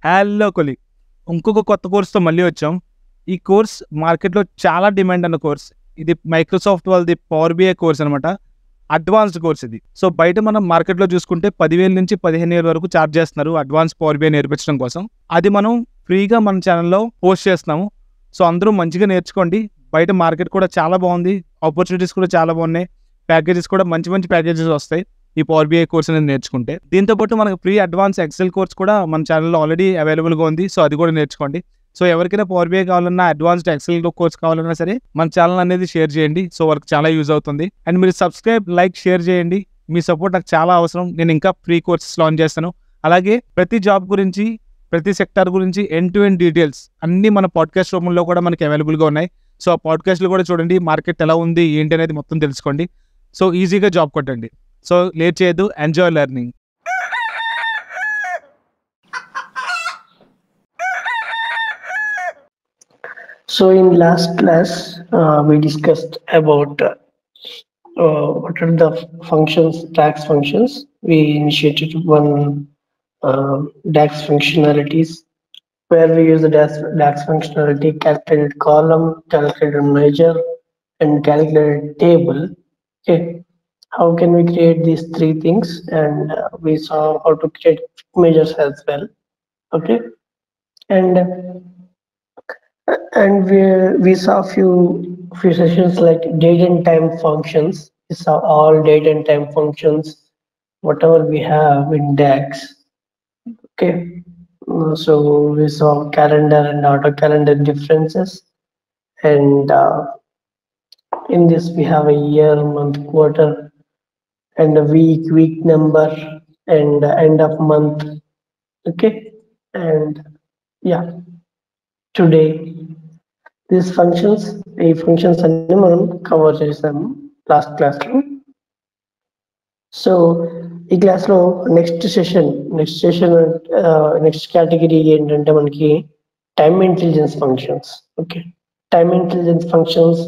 Hello కొలి, ఇంకొక కొత్త కోర్స్తో మళ్ళీ వచ్చాం. ఈ కోర్స్ మార్కెట్లో చాలా డిమాండ్ అన్న కోర్స్. ఇది మైక్రోసాఫ్ట్ వాళ్ళది పవర్ బిఐ కోర్స్ అనమాట. అడ్వాన్స్డ్ కోర్స్ ఇది. సో బయట మనం మార్కెట్లో చూసుకుంటే 10,000 నుంచి 15,000 వరకు ఛార్జ్ చేస్తున్నారు అడ్వాన్స్ పవర్ బిఐ నేర్పించడం కోసం. అది మనం ఫ్రీగా మన ఛానల్లో పోస్ట్ చేస్తున్నాము. సో అందరూ మంచిగా నేర్చుకోండి. బయట మార్కెట్ కూడా చాలా బాగుంది, ఆపర్చునిటీస్ కూడా చాలా బాగున్నాయి, ప్యాకేజెస్ కూడా మంచి మంచి ప్యాకేజెస్ వస్తాయి ఈ పవర్ బిఐ కోర్స్ అనేది నేర్చుకుంటే. దీంతో పాటు మనకు ఫ్రీ అడ్వాన్స్ ఎక్సెల్ కోర్స్ కూడా మన ఛానల్లో ఆల్రెడీ అవైలబుల్గా ఉంది. సో అది కూడా నేర్చుకోండి. సో ఎవరికైనా పవర్ బిఐ కావాలన్నా, అడ్వాన్స్డ్ ఎక్సెల్ కోర్స్ కావాలన్నా సరే మన ఛానల్ అనేది షేర్ చేయండి. సో వాళ్ళకి చాలా యూజ్ అవుతుంది. అండ్ మీరు సబ్స్క్రైబ్, లైక్, షేర్ చేయండి. మీ సపోర్ట్ నాకు చాలా అవసరం. నేను ఇంకా ఫ్రీ కోర్సెస్ లాంచ్ చేస్తాను. అలాగే ప్రతి జాబ్ గురించి, ప్రతి సెక్టార్ గురించి ఎండ్ టు ఎండ్ డీటెయిల్స్ అన్నీ మన పాడ్కాస్ట్ రూపంలో కూడా మనకి అవైలబుల్గా ఉన్నాయి. సో ఆ పాడ్కాస్ట్లు కూడా చూడండి, మార్కెట్ ఎలా ఉంది ఏంటి అనేది మొత్తం తెలుసుకోండి. సో ఈజీగా జాబ్ కొట్టండి. సో లేట్ చేయొద్దు, enjoy learning. So in last class, we discussed about what are the functions, DAX functions. We initiated one DAX functionalities where we use the DAX functionality, calculated column, calculated measure, and calculated table. Okay, how can we create these three things? And we saw how to create measures as well. Okay, and we saw few sessions like date and time functions. We saw all date and time functions, whatever we have in DAX. Okay, so we saw calendar and auto calendar differences, and in this we have a year, month, quarter, and a week number, and end of month. Okay, and yeah, today these functions, ఈ functions అన్ని మనం cover చేసాము last క్లాస్లో. So ఈ క్లాస్లో next category ఏంటంటే మనకి time intelligence functions. Okay, time intelligence functions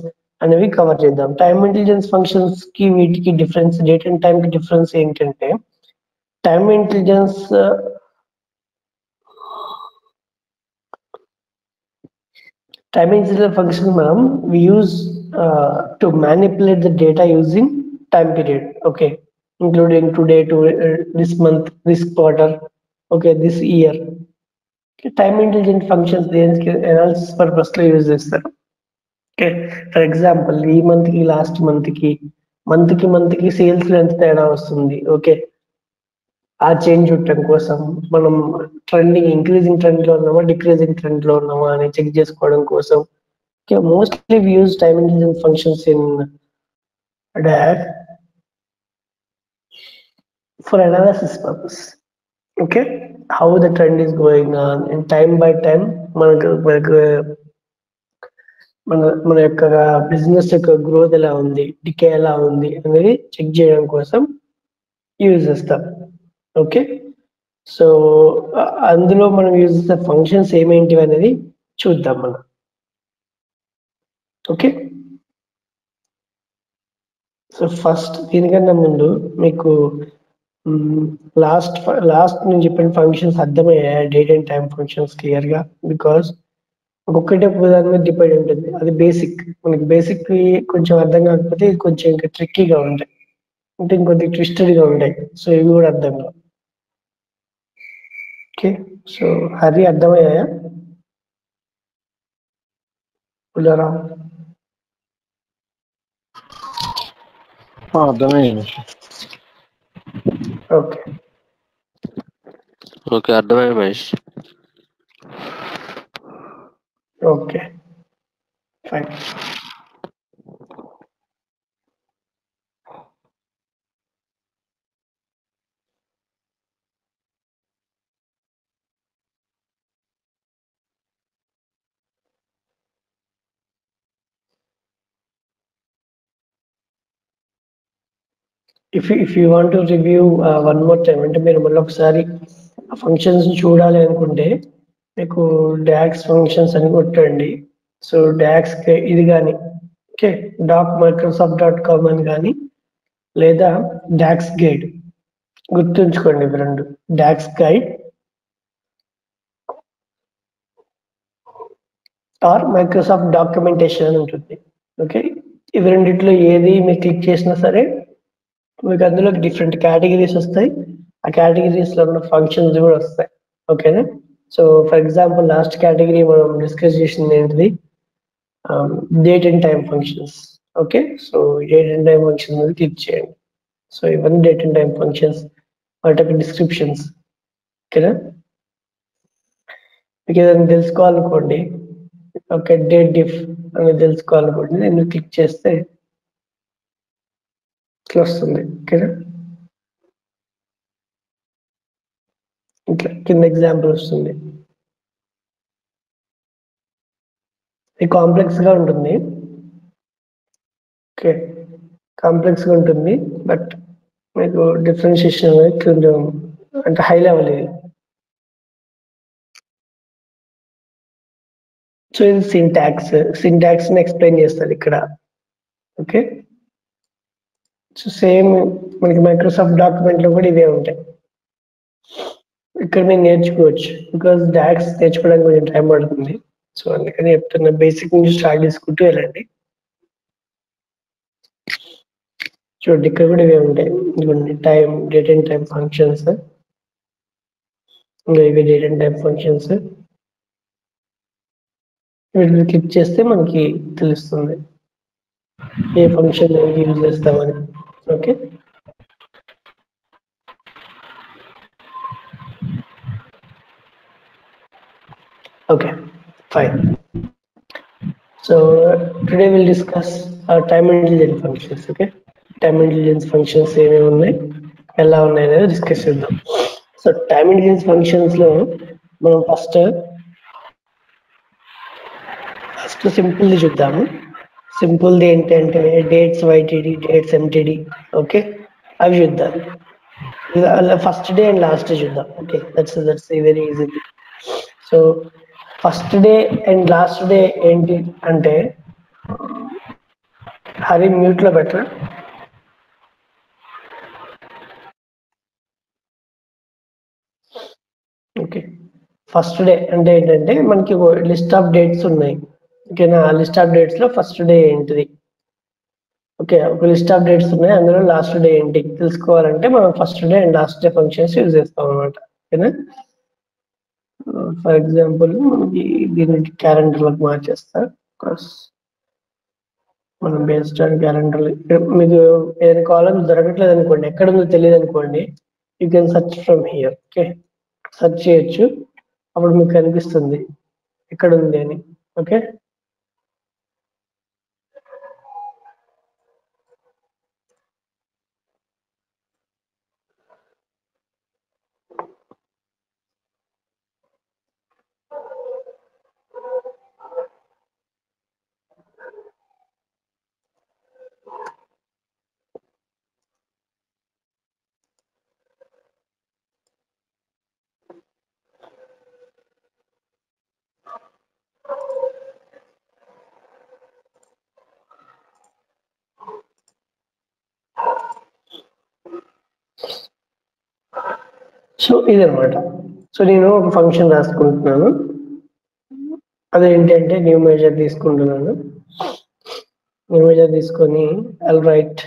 అనేవి కవర్ చేద్దాం. టైమ్ ఇంటెలిజెన్స్ ఫంక్షన్స్ కి వీటికి డిఫరెన్స్, డేట్ అండ్ టైం కి డిఫరెన్స్ ఏంటంటే టైమ్ ఇంటెలిజెన్స్ function మనం we use to manipulate the data using time period. Okay, including today to this month, this quarter, okay, this year. Okay, time intelligent functions దేనికి analysis purpose లో use చేస్తారు. Okay, for example ఈ month కి last month కి sales లో ఎంత తేడా వస్తుంది, ఓకే, ఆ చేంజ్ ఉండటం కోసం మనం ట్రెండింగ్ ఇంక్రీజింగ్ ట్రెండ్ లో ఉన్నామా, డిక్రీజింగ్ ట్రెండ్ లో ఉన్నామా అని చెక్ చేసుకోవడం కోసం. Okay, mostly we use time intelligence functions in DAX for analysis purpose. Okay, how the trend is going on and time by time మనకు మన యొక్క బిజినెస్ యొక్క గ్రోత్ ఎలా ఉంది, డికే ఎలా ఉంది అనేది చెక్ చేయడం కోసం యూజ్ చేస్తాం. ఓకే, సో అందులో మనం యూజ్ చేసే ఫంక్షన్స్ ఏమేంటివి అనేది చూద్దాం మనం. ఓకే, సో ఫస్ట్ దీనికన్నా ముందు మీకు లాస్ట్ నేను చెప్పిన ఫంక్షన్స్ అర్థమయ్యాయి, date and time functions clear గా, బికాస్ ఒక్కొక్కటి ఒక దాని మీద డిపెండ్ ఉంటుంది. అది బేసిక్, మనకి బేసిక్ కొంచెం అర్థం కాకపోతే ఇది కొంచెం ఇంకా ట్రిక్కీగా ఉంటాయి, అంటే ఇంకొద్ది ట్విస్టెడ్ గా ఉంటాయి. సో ఇవి కూడా అర్థం కావు. ఓకే, సో అది అర్థమయ్యాయా పుల్లారా? అర్థమైంది. ఓకే ఓకే, అర్థమైంది Mahesh. Okay fine. if you want to review one more time, అంటే మీరు మళ్ళీ ఒకసారి ఫంక్షన్స్ చూడాలి అనుకుంటే మీకు డాక్స్ ఫంక్షన్స్ అని కొట్టండి. సో డాక్స్ ఇది కానీ, ఓకే, microsoft.com అని కానీ, లేదా డాక్స్ గైడ్, గుర్తుంచుకోండి ఇవి రెండు. DAX guide, or Microsoft documentation అని ఉంటుంది. ఓకే, ఇవి రెండిట్లో ఏది మీరు క్లిక్ చేసినా సరే మీకు అందులో డిఫరెంట్ కేటగిరీస్ వస్తాయి. ఆ కేటగిరీస్ లో ఉన్న ఫంక్షన్స్ కూడా వస్తాయి. ఓకేనా? So for example last category మనం డిస్కస్ చేసింది ఏంటిది? Date and time functions. Okay, so date and time function మీద క్లిక్ చేయండి. సో ఇవన్నీ డేట్ అండ్ టైం ఫంక్షన్స్, వాటి యొక్క డిస్క్రిప్షన్స్. ఓకేనా? మీకు ఏదైనా తెలుసుకోవాలనుకోండి, ఓకే, డేట్ డిఫ్ అనేది తెలుసుకోవాలనుకోండి, నేను క్లిక్ చేస్తే ఇట్లా వస్తుంది. ఓకేనా? ఇట్లా కింద ఎగ్జాంపుల్ వస్తుంది. ఇది కాంప్లెక్స్ గా ఉంటుంది. ఓకే, కాంప్లెక్స్ గా ఉంటుంది, బట్ మీకు డిఫరెన్షియేషన్ అనేది కొంచెం అంటే హై లెవెల్ ఇది. సో ఇది సింటాక్స్ ని ఎక్స్ప్లెయిన్ చేస్తారు ఇక్కడ. ఓకే, సో సేమ్ మనకి మైక్రోసాఫ్ట్ డాక్యుమెంట్ లో కూడా ఇవే ఉంటాయి. ఇక్కడ మీరు నేర్చుకోవచ్చు, బికాస్ డాక్స్ నేర్చుకోవడానికి కొంచెం టైం పడుతుంది. సో అందుకని చెప్తున్నా, బేసిక్ నుంచి స్టార్ట్ చేసుకుంటూ వెళ్ళండి. చూడండి, ఇక్కడ కూడా ఇవే ఉంటాయి. ఇదిగోండి time, date and time functions, ఇంకా ఇవి డేట్ అండ్ టైం ఫంక్షన్స్. వీటిని క్లిక్ చేస్తే మనకి తెలుస్తుంది ఏ ఫంక్షన్ యూజ్ చేస్తామని. Okay, okay, fine. So today will discuss time intelligence functions. Okay, time intelligence functions ఏమేమి ఉన్నాయి, ఎలా ఉన్నాయి అనేది డిస్కస్ చేద్దాం. సో టైమ్ ఇంటెలిజెన్స్ ఫంక్షన్స్ లో మనం ఫస్ట్ సింపుల్ చూద్దాము. సింపుల్ది ఏంటంటే dates YTD, dates MTD. Okay, అవి చూద్దాం. First day and last day చూద్దాం. Okay, that's very easy. So first day and last day ఏంటి అంటే, హరి మ్యూట్ లో పెట్టరా? ఓకే, ఫస్ట్ డే అంటే ఏంటంటే మనకి లిస్ట్ ఆఫ్ డేట్స్ ఉన్నాయి. ఓకేనా? ఆ లిస్ట్ ఆఫ్ డేట్స్ లో ఫస్ట్ డే ఏంటిది? ఓకే, ఒక లిస్ట్ ఆఫ్ డేట్స్ ఉన్నాయి, అందులో లాస్ట్ డే ఏంటి తెలుసుకోవాలంటే మనం first day and last day functions use చేస్తాం అనమాట. ఓకేనా? ఫర్ ఎగ్జాంపుల్ దీన్ని క్యాలెండర్ లోకి మార్చేస్తా. మనం బేస్డ్ ఆన్ క్యాలెండర్, మీకు ఏదైనా కాలం దొరకట్లేదు అనుకోండి, ఎక్కడ ఉందో తెలియదు అనుకోండి, you can search from here. Okay, search చేయొచ్చు, అప్పుడు మీకు కనిపిస్తుంది ఎక్కడ ఉంది అని. ఓకే, సో ఇదనమాట. సో నేను ఒక ఫంక్షన్ రాసుకుంటున్నాను, అదేంటంటే న్యూ మేజర్ తీసుకుంటున్నాను. న్యూ మేజర్ తీసుకొని I'll right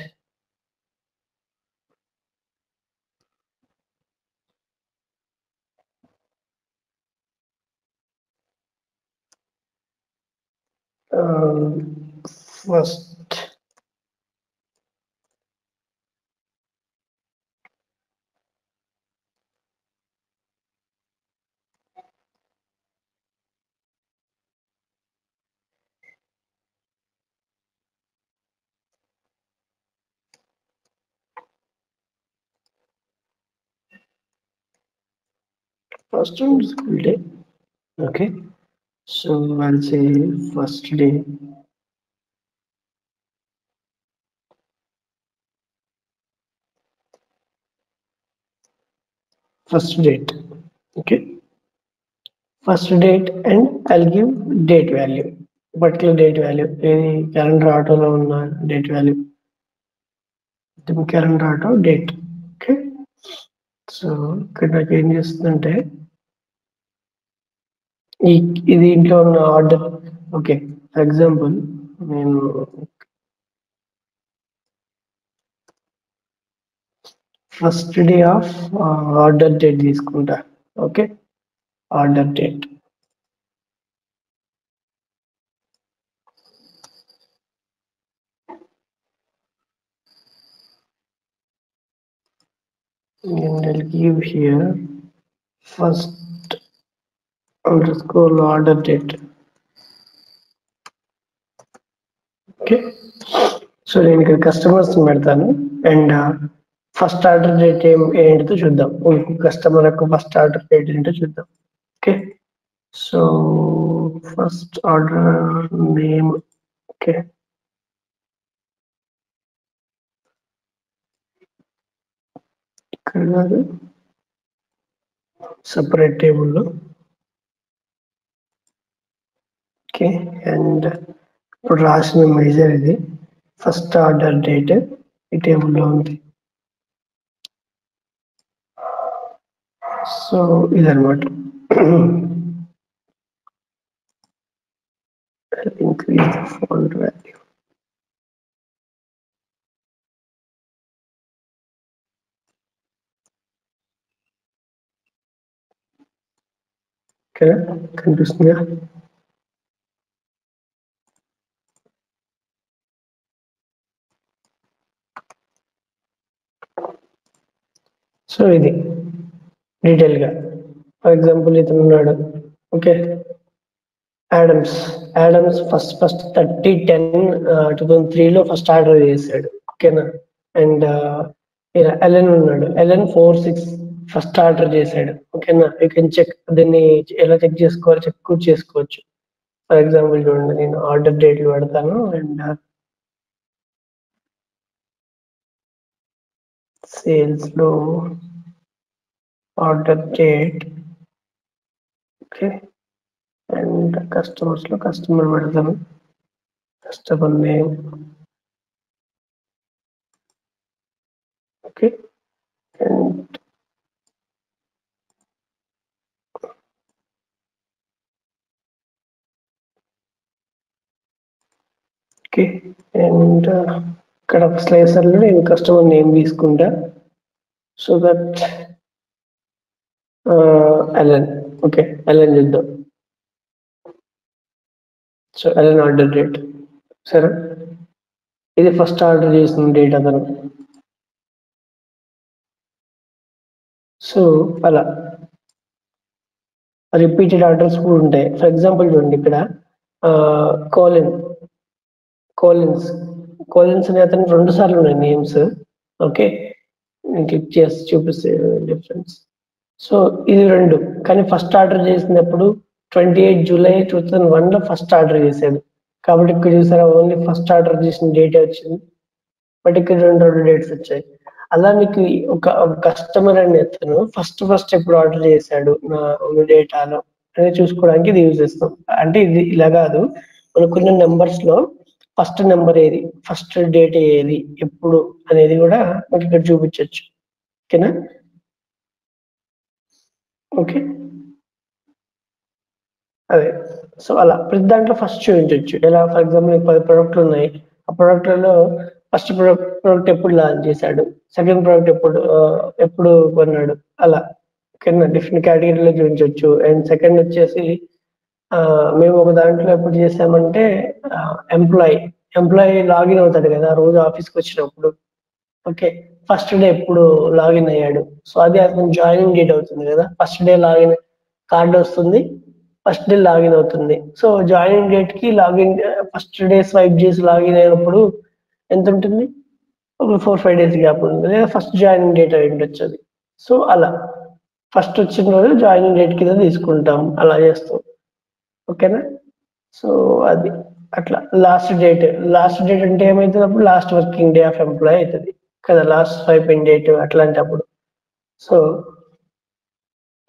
first school day. Okay, so I'll say first day. First date. Okay, first date, and I'll give date value, particular date value. Any calendar auto lo unna date value, calendar auto date. Okay, so ఇక్కడ నాకు ఏం చేస్తుందంటే ఇది ఇంట్లో ఉన్న order okay, for example నేను first day of order date తీసుకుంటా. Okay, order date. And I'll give here first underscore order date. Okay, so నేను ఇక్కడ కస్టమర్స్ పెడతాను అండ్ ఫస్ట్ ఆర్డర్ డేట్ ఏంటిదో చూద్దాం. కస్టమర్ యొక్క ఫస్ట్ ఆర్డర్ డేట్ ఏంటో చూద్దాం. Okay, so first order name. Okay, ఇక్కడ కాదు, సపరేట్ టేబుల్లో. ఓకే, అండ్ ఇప్పుడు రాసిన మెజర్ ఇది ఫస్ట్ ఆర్డర్ డేట్ ఈ టేబుల్లో ఉంది. సో ఇదన్నమాట. increase the font value. Okay, కనిపిస్తుందా? సో ఇది డీటెయిల్ గా ఫర్ ఎగ్జాంపుల్ ఇతను ఉన్నాడు. Okay, Adams first 30/10/2003 first order చేశాడు. ఓకేనా, అండ్ ఎలెన్ ఉన్నాడు. ఎలెన్ 4/6 ఫస్ట్ ఆర్డర్ చేశాడు. ఓకేనా, యూ కెన్ చెక్. దీన్ని ఎలా చెక్ చేసుకోవాలి, చెక్ చేసుకోవచ్చు. ఫర్ ఎగ్జాంపుల్ చూడండి, నేను ఆర్డర్ డేట్లు పెడతాను అండ్ సేల్స్ లో order date. Okay, and customers లో కస్టమర్ పెడతాను, customer name. Okay, and okay, and ఇక్కడ స్లైసర్ లో నేను కస్టమర్ నేమ్ తీసుకుంటా. So that Ellen. Okay, Ellen చూద్దాం. So Ellen order date. సరే, ఇది ఫస్ట్ ఆర్డర్ చేసిన డేట్ అతను. సో అలా రిపీటెడ్ ఆర్డర్స్ కూడా ఉంటాయి. ఫర్ ఎగ్జాంపుల్ చూడండి, ఇక్కడ కోలిన్స్ అనే అతను 2 సార్లు ఉన్నాయి నేమ్స్. ఓకే, నేను క్లిక్ చేసి చూపిస్తే డిఫరెన్స్. సో ఇది 2, కానీ ఫస్ట్ ఆర్డర్ చేసినప్పుడు 28 జూలై 2001 లో ఫస్ట్ ఆర్డర్ చేశాడు. కాబట్టి ఇక్కడ చూసారా, ఓన్లీ ఫస్ట్ ఆర్డర్ చేసిన డేటే వచ్చింది, బట్ ఇక్కడ 2 డేట్స్ వచ్చాయి. అలా మీకు ఒక కస్టమర్ అనే అతను ఫస్ట్ ఎప్పుడు ఆర్డర్ చేశాడు నా డేటాలో అనేది చూసుకోవడానికి ఇది యూజ్ చేస్తాం. అంటే ఇది ఇలా కాదు, మనకున్న నెంబర్స్ లో ఫస్ట్ నెంబర్ ఏది, ఫస్ట్ డేట్ ఏది, ఎప్పుడు అనేది కూడా మనకి ఇక్కడ చూపించవచ్చు. ఓకేనా? ఓకే, అదే. సో అలా ప్రతి దాంట్లో ఫస్ట్ చూపించవచ్చు. ఎలా ఫర్ ఎగ్జాంపుల్ 10 ప్రోడక్ట్లు ఉన్నాయి, ఆ ప్రోడక్ట్లలో ఫస్ట్ ప్రోడక్ట్ ఎప్పుడు లాంచ్ చేశాడు, సెకండ్ ప్రోడక్ట్ ఎప్పుడు కొన్నాడు, అలా కింద డిఫరెంట్ కేటగిరీలో చూపించవచ్చు. అండ్ సెకండ్ వచ్చేసి మేము ఒక దాంట్లో ఎప్పుడు చేసామంటే ఎంప్లాయీ లాగిన్ అవుతాడు కదా రోజు ఆఫీస్కి వచ్చినప్పుడు. ఓకే, ఫస్ట్ డే ఎప్పుడు లాగిన్ అయ్యాడు, సో అది అతను జాయినింగ్ డేట్ అవుతుంది కదా. ఫస్ట్ డే లాగిన్ కార్డు వస్తుంది, ఫస్ట్ డే లాగిన్ అవుతుంది. సో జాయినింగ్ డేట్ కి లాగిన్ ఫస్ట్ డే స్వైప్ చేసి లాగిన్ అయినప్పుడు ఎంత ఉంటుంది, ఒక 4-5 డేస్ గ్యాప్ ఉంటుంది, లేదా ఫస్ట్ జాయినింగ్ డేట్ అయి ఉండొచ్చు అది. సో అలా ఫస్ట్ వచ్చిన రోజు జాయినింగ్ డేట్ కింద తీసుకుంటాం, అలా చేస్తాం. ఓకేనా? సో అది అట్లా లాస్ట్ డేట్ అంటే ఏమవుతుంది, అప్పుడు last working day of employee అవుతుంది కదా, లాస్ట్ స్వైపింగ్ డేట్ అట్లాంటప్పుడు. సో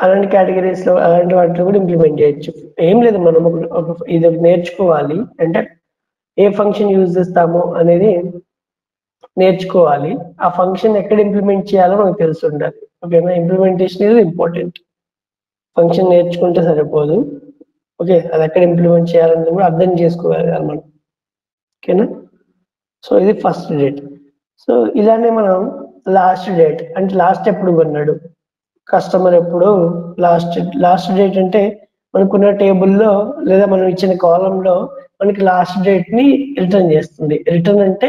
అలాంటి కేటగిరీస్ లో అలాంటి వాటిలో కూడా ఇంప్లిమెంట్ చేయొచ్చు. ఏం లేదు, మనం ఇది నేర్చుకోవాలి అంటే ఏ ఫంక్షన్ యూజ్ చేస్తామో అనేది నేర్చుకోవాలి. ఆ ఫంక్షన్ ఎక్కడ ఇంప్లిమెంట్ చేయాలో మనకు తెలిసి ఉండాలి. ఓకేనా? ఇంప్లిమెంటేషన్ ఇది ఇంపార్టెంట్. ఫంక్షన్ నేర్చుకుంటే సరిపోదు, ఓకే, అది ఎక్కడ ఇంప్లిమెంట్ చేయాలని కూడా అర్థం చేసుకోగలగాలి మనం. ఓకేనా? సో ఇది ఫస్ట్ డేట్. సో ఇలానే మనం లాస్ట్ డేట్ అంటే లాస్ట్ ఎప్పుడు కొన్నాడు కస్టమర్, ఎప్పుడు లాస్ట్ డేట్ అంటే మనకున్న టేబుల్లో లేదా మనం ఇచ్చిన కాలంలో మనకి లాస్ట్ డేట్ ని రిటర్న్ చేస్తుంది. రిటర్న్ అంటే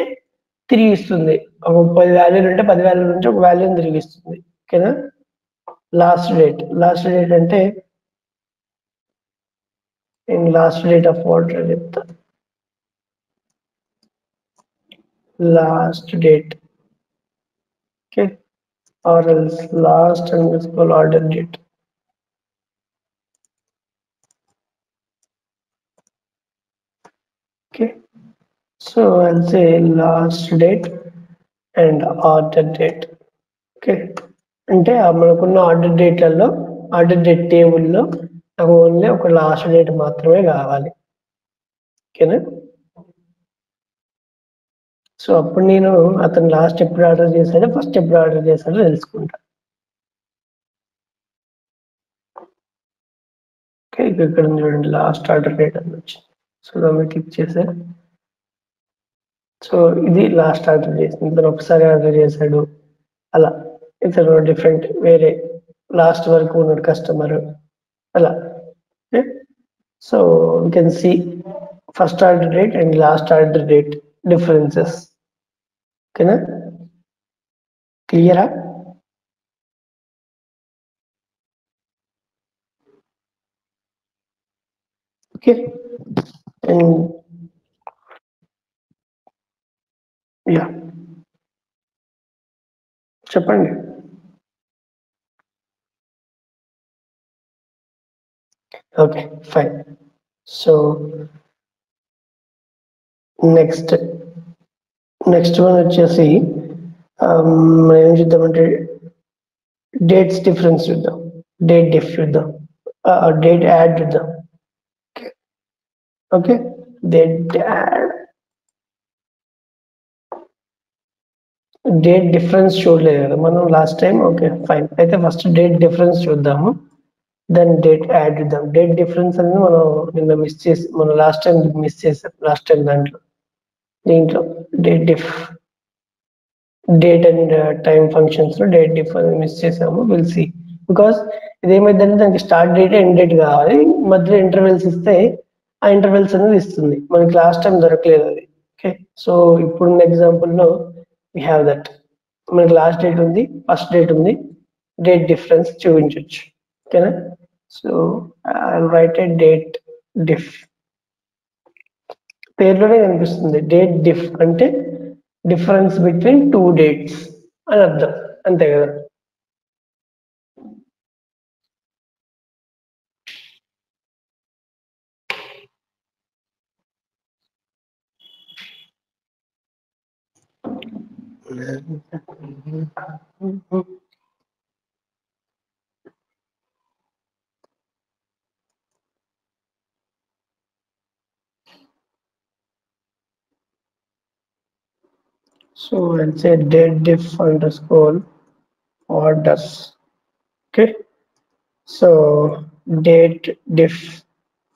తిరిగి ఇస్తుంది. ఒక 10 వాల్యూలు ఉంటే 10 వాల్యూల నుంచి ఒక వాల్యూని తిరిగి ఇస్తుంది. ఓకేనా? లాస్ట్ డేట్ అంటే నేను లాస్ట్ డేట్ ఆఫ్ ఆర్డర్ చెప్తా. Last date, okay, or else last underscore order date. Okay, so I'll say last date and order date. Okay, అంటే మనకున్న ఆర్డర్ డేట్లలో ఆర్డర్ డేట్ టేబుల్లో నాకు ఓన్లీ ఒక లాస్ట్ డేట్ మాత్రమే కావాలి. ఓకేనా? సో అప్పుడు నేను అతను లాస్ట్ ఎప్పుడు ఆర్డర్ చేశాడో ఫస్ట్ ఎప్పుడు ఆర్డర్ చేశాడో తెలుసుకుంటా. ఓకే, ఇక్కడ చూడండి లాస్ట్ ఆర్డర్ డేట్ అని వచ్చింది. సో దాన్ని క్లిక్ చేసా. సో ఇది లాస్ట్ ఆర్డర్ చేసింది. ఇతను ఒకసారి ఆర్డర్ చేశాడు, అలా ఇతను డిఫరెంట్ వేరే లాస్ట్ వరకు ఉన్నాడు కస్టమర్, అలా. Okay, so you can see first order date and last order date differences. ఓకేనా? క్లియరా? ఓకే, అండ్ యా చెప్పండి. Okay, fine. So next one వచ్చేసి మనం ఏం చూద్దామంటే డేట్స్ డిఫరెన్స్ చూద్దాం, డేట్ డిఫ్ చూద్దాం, డేట్ యాడ్ చూద్దాం. Okay, date add, date difference చూడలేదు కదా మనం లాస్ట్ టైం. ఓకే ఫైన్, అయితే ఫస్ట్ డేట్ డిఫరెన్స్ చూద్దాము, దెన్ డేట్ యాడ్ చూద్దాం. డేట్ డిఫరెన్స్ అనేది మనం నిన్న మనం లాస్ట్ టైం మిస్ చేసాం. లాస్ట్ టైం దీంట్లో డేట్ అండ్ టైం ఫంక్షన్స్ లో డేట్ డిఫరెన్స్ మిస్ చేసాము. విల్ సి, బికాస్ ఇదేమైందంటే దానికి స్టార్ట్ డేట్ ఎండ్ డేట్ కావాలి, మధ్యలో ఇంటర్వెల్స్ ఇస్తే ఆ ఇంటర్వెల్స్ అనేది ఇస్తుంది. మనకి లాస్ట్ టైం దొరకలేదు అది. ఓకే, సో ఇప్పుడున్న ఎగ్జాంపుల్ లో we have that మనకి లాస్ట్ డేట్ ఉంది, ఫస్ట్ డేట్ ఉంది, డేట్ డిఫరెన్స్ చూపించవచ్చు. ఓకేనా? So I write a date diff, పేర్లోనే కనిపిస్తుంది డేట్ డిఫ్ అంటే డిఫరెన్స్ బిట్వీన్ టూ డేట్స్ అని అర్థం, అంతే కదా? So I'll say date diff underscore orders. Okay, so date diff,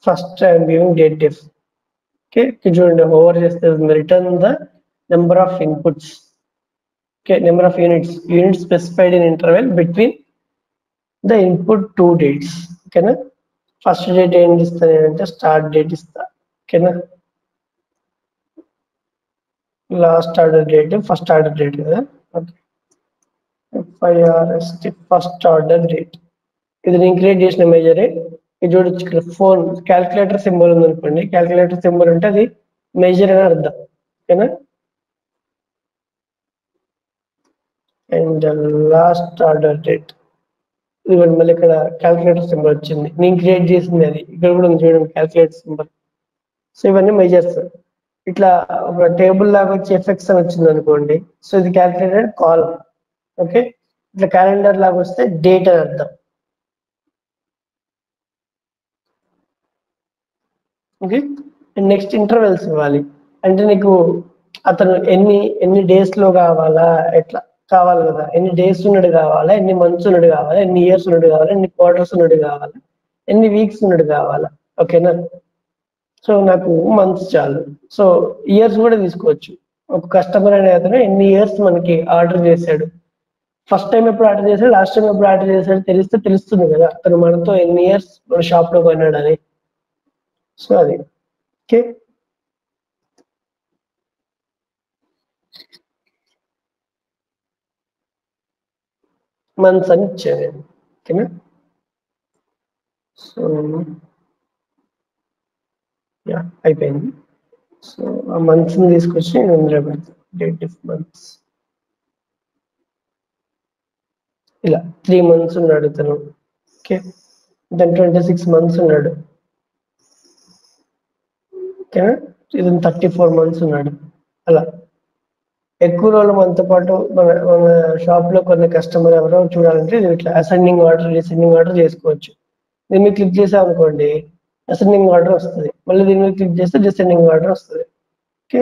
first I'm giving date diff. Okay, చూడండి ఓవర్ చేస్తే return the number of inputs. Okay, number of units specified in interval between the input two dates. ఓకేనా? First date ఏం ఇస్తాను అంటే start date ఇస్తా. ఓకేనా? Last order date first order date కదా. Okay, FIRST first order date, ఇది నేను create చేసిన మెజరే. ఇది చూడొచ్చు ఇక్కడ ఫోన్ క్యాల్కులేటర్ సింబల్ ఉంది అనుకోండి, క్యాల్కులేటర్ సింబల్ అంటే అది మెజర్ అని అర్థం. ఓకేనా? అండ్ లాస్ట్ ఆర్డర్ డేట్, ఇదిగోండి మళ్ళీ ఇక్కడ క్యాల్కులేటర్ సింబల్ వచ్చింది, నేను క్రియేట్ చేసింది అది. ఇక్కడ కూడా ఉంది చూడండి క్యాల్కులేటర్ సింబల్. సో ఇవన్నీ మెజర్స్. ఇట్లా ఒక టేబుల్ లాగా వచ్చి ఎఫెక్ట్స్ అని వచ్చింది అనుకోండి, సో ఇది క్యాల్కులేటెడ్ కాలం. ఓకే, ఇట్లా క్యాలెండర్ లాగా వస్తే డేట్ అని అర్థం. ఓకే, అండ్ నెక్స్ట్ ఇంటర్వెల్స్ ఇవ్వాలి. అంటే నీకు అతను ఎన్ని డేస్ లో కావాలా, ఎట్లా కావాలి కదా, ఎన్ని డేస్ ఉన్నాడు కావాలా, ఎన్ని మంత్స్ ఉన్నాడు కావాలా, ఎన్ని ఇయర్స్ ఉన్నాడు కావాలా, ఎన్ని క్వార్టర్స్ ఉన్నాడు కావాలా, ఎన్ని వీక్స్ ఉన్నాడు కావాలా. ఓకేనా. సో నాకు మంత్స్ చాలు. సో ఇయర్స్ కూడా తీసుకోవచ్చు. ఒక కస్టమర్ అనే అతను ఎన్ని ఇయర్స్ మనకి ఆర్డర్ చేశాడు, ఫస్ట్ టైం ఎప్పుడు ఆర్డర్ చేశాడు, లాస్ట్ టైం ఎప్పుడు ఆర్డర్ చేశాడు తెలిస్తే తెలుస్తుంది కదా అతను మనతో ఎన్ని ఇయర్స్ మన షాప్ లో కొన్నాడు అని. సో అది ఓకే. మంత్స్ అని ఇచ్చాను. ఓకేనా. సో యా అయిపోయింది. సో ఆ మంత్స్ ని తీసుకొచ్చి నేను ఇందులో పెడతాను. డేట్ ఆఫ్ మంత్స్ ఇలా 3 months ఉన్నాడు ఇతను. ఓకే. దెన్ 26 months ఉన్నాడు. ఓకేనా. ఇతను 34 months ఉన్నాడు. అలా ఎక్కువ రోజులు మనతో పాటు మన షాప్ లో కొన్ని కస్టమర్ ఎవరో చూడాలంటే ఇట్లా అసెండింగ్ ఆర్డర్ చేసుకోవచ్చు. దీన్ని క్లిక్ చేసాం అనుకోండి అసెండింగ్ ఆర్డర్ వస్తుంది, మళ్ళీ దీని మీద క్లిక్ చేస్తే డిసెండింగ్ ఆర్డర్ వస్తుంది. ఓకే.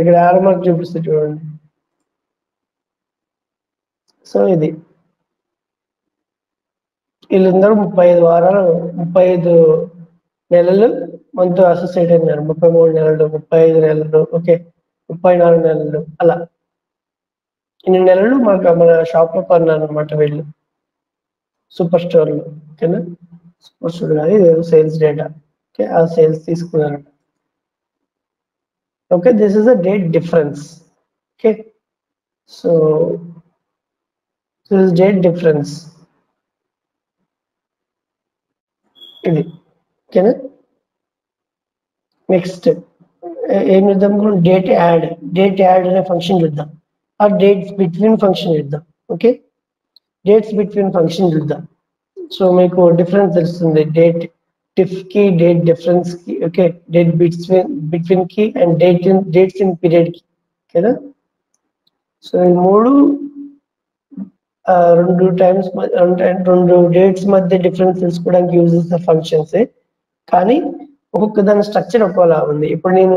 ఇక్కడ ఆరో మార్క్ చూపిస్తుంది చూడండి. సో ఇది వీళ్ళందరూ 35 వారాలు 35 నెలలు మనతో అసోసియేట్ అయినారు. 33 నెలలు, 35 నెలలు, ఓకే, 34 నెలలు, అలా ఇన్ని నెలలు మనకు మన షాప్ లో కొన్నారు అనమాట వీళ్ళు సూపర్ స్టోర్ లో. ఓకేనా. సూపర్ స్టోర్ కాదు, ఇది సేల్స్ డేటా. ఓకే, ఆ సేల్స్ తీసుకున్నారు. Okay, this is a date difference. Okay, so this is date difference ఇది. ఓకేనా. నెక్స్ట్ ఏం చూద్దాం, డేట్ యాడ్ అనే ఫంక్షన్ చూద్దాం, ఆ డేట్స్ బిట్వీన్ ఫంక్షన్ చూద్దాం. ఓకే, డేట్స్ బిట్వీన్ ఫంక్షన్ చూద్దాం. సో మీకు డిఫరెన్స్ తెలుస్తుంది డేట్ టిఫ్ కి, డేట్ డిఫరెన్స్ కి. ఓకే, డేట్ బిట్వీన్ కి అండ్ డేట్స్ ఇన్ పీరియడ్ కి. ఓకేనా. సో ఈ మూడు రెండు డేట్స్ మధ్య డిఫరెన్స్ తెలుసుకోవడానికి యూజ్ చేసే ఫంక్షన్స్. కానీ ఒక్కొక్క దాని స్ట్రక్చర్ ఒక్కోలా ఉంది. ఇప్పుడు నేను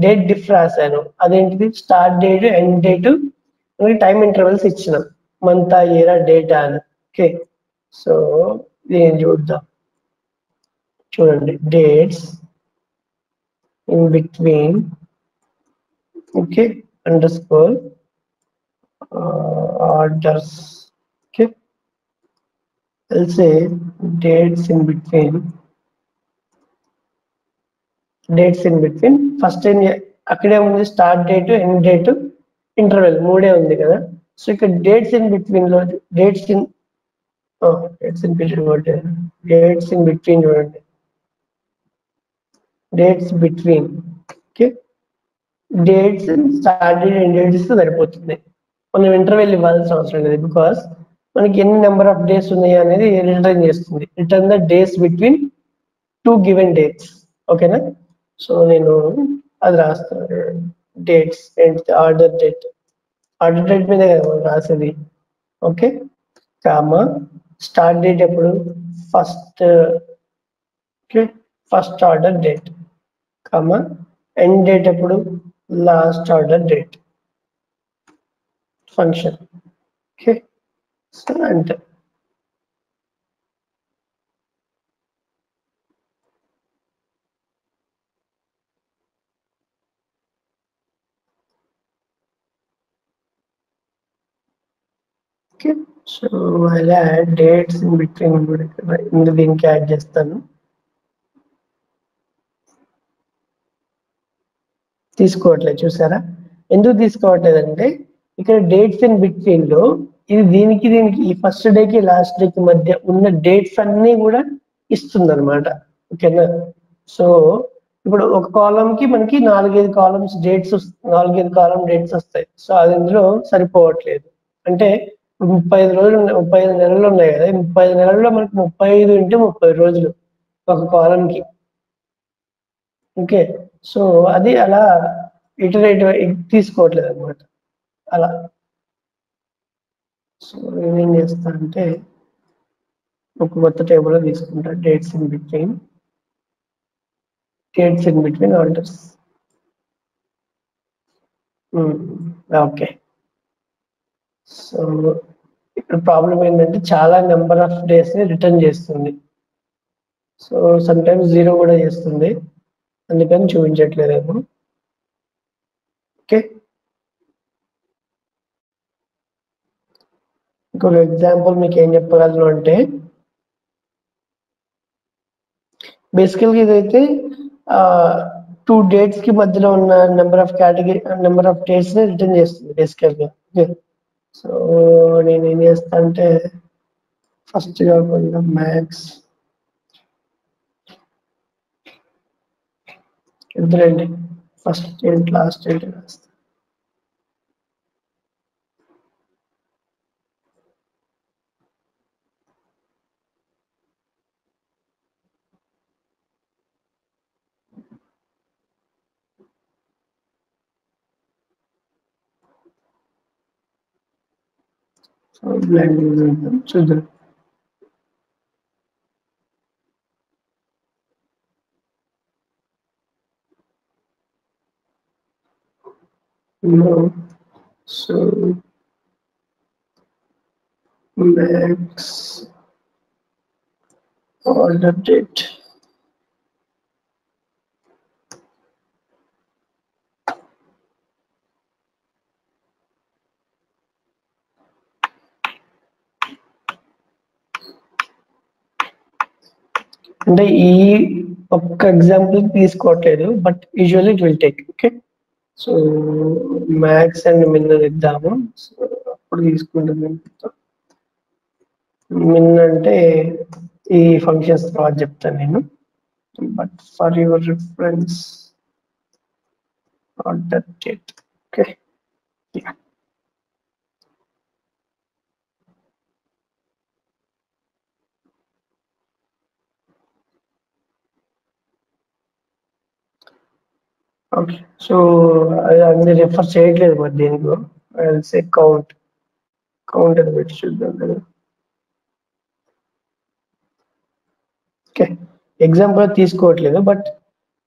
డేట్ డిఫ్ రాశాను, అదేంటిది start date end date time intervals ఇచ్చిన మంత్ ఇయర్ డేటా అని. ఓకే, సో దీన్ని చూద్దాం. చూడండి, dates in between, okay, underscore orders. Okay, I'll say dates in between. First అక్కడే ఉంది start date end date interval మూడే ఉంది కదా. సో ఇక్కడ డేట్స్ ఇన్ బిట్వీన్ లో dates in period dates in between చూడండి, dates between. Okay, dates start date end date ఇస్తే సరిపోతుంది, మనం ఇంటర్వెల్ ఇవ్వాల్సిన అవసరం లేదు. బికాస్ మనకి ఎన్ని నెంబర్ ఆఫ్ డేస్ ఉన్నాయి అనేది రిటర్న్ చేస్తుంది. Return the days between 2 given dates. ఓకేనా. సో నేను అది రాస్తాను. డేట్స్ అండ్ ఆర్డర్ డేట్ మీద కదా మనం రాసేది. ఓకే, కామా స్టార్ట్ డేట్ ఎప్పుడు first, okay, first order date, comma end date ఎప్పుడు last order date function. Okay, so అంటే ఓకే. సో అలా డేట్స్ ఇన్ బిట్వీన్ ఇందులో దీనికి యాడ్ చేస్తాను. తీసుకోవట్లేదు చూసారా, ఎందుకు తీసుకోవట్లేదు అంటే ఇక్కడ డేట్స్ ఇన్ బిట్వీన్ లో ఇది దీనికి ఈ ఫస్ట్ డేకి లాస్ట్ డేకి మధ్య ఉన్న డేట్స్ అన్ని కూడా ఇస్తుంది అనమాట. ఓకేనా. సో ఇప్పుడు ఒక కాలం కి మనకి 4-5 కాలమ్స్ డేట్స్ 4-5 కాలం డేట్స్ వస్తాయి. సో అది ఇందులో సరిపోవట్లేదు. అంటే 35 రోజులు 35 నెలలు ఉన్నాయి కదా, 35 నెలల్లో మనకి 35 into 30 రోజులు ఒక కాలం కి. ఓకే, సో అది అలా ఇటరేటివ్ తీసుకోవట్లేదు అనమాట అలా. సో నేనేం చేస్తా అంటే ఒక కొత్త టేబుల్ తీసుకుంటా, dates in between orders. Okay, so ఇక్కడ ప్రాబ్లం ఏంటంటే చాలా నెంబర్ ఆఫ్ డేస్ ని రిటర్న్ చేస్తుంది. సో సమ్ టైమ్స్ 0 కూడా చేస్తుంది, అందుకని చూపించట్లేదేమో. ఓకే, ఇంకొక ఎగ్జాంపుల్ మీకు ఏం చెప్పగలను అంటే, బేసికల్గా ఇదైతే 2 డేట్స్ కి మధ్యలో ఉన్న నెంబర్ ఆఫ్ డేట్స్ ని రిటర్న్ చేస్తుంది బేసికల్గా. ఓకే, సో నేను ఏం చేస్తా అంటే ఫస్ట్ కాకుండా మ్యాక్స్ ఎందుకండి ఫస్ట్ డేట్ లాస్ట్ డేట్ రాస్తా. సో బ్లైండ్ చూద్దాం. No. So max order date. అంటే ఈ ఒక్క ఎగ్జాంపుల్ తీసుకోవట్లేదు, but usually it will take. Okay, so max and min ఇద్దాము. సో అప్పుడు తీసుకుంటుంది. మిన్ అంటే ఈ ఫంక్షన్స్ తర్వాత చెప్తాను నేను, but for your reference order date. Okay, okay, so అది రిఫర్ చేయట్లేదు మరి దీనికి. సే కౌంట్ అని పెట్టి చూద్దాం కదా. ఓకే, ఎగ్జాంపుల్ తీసుకోవట్లేదు, but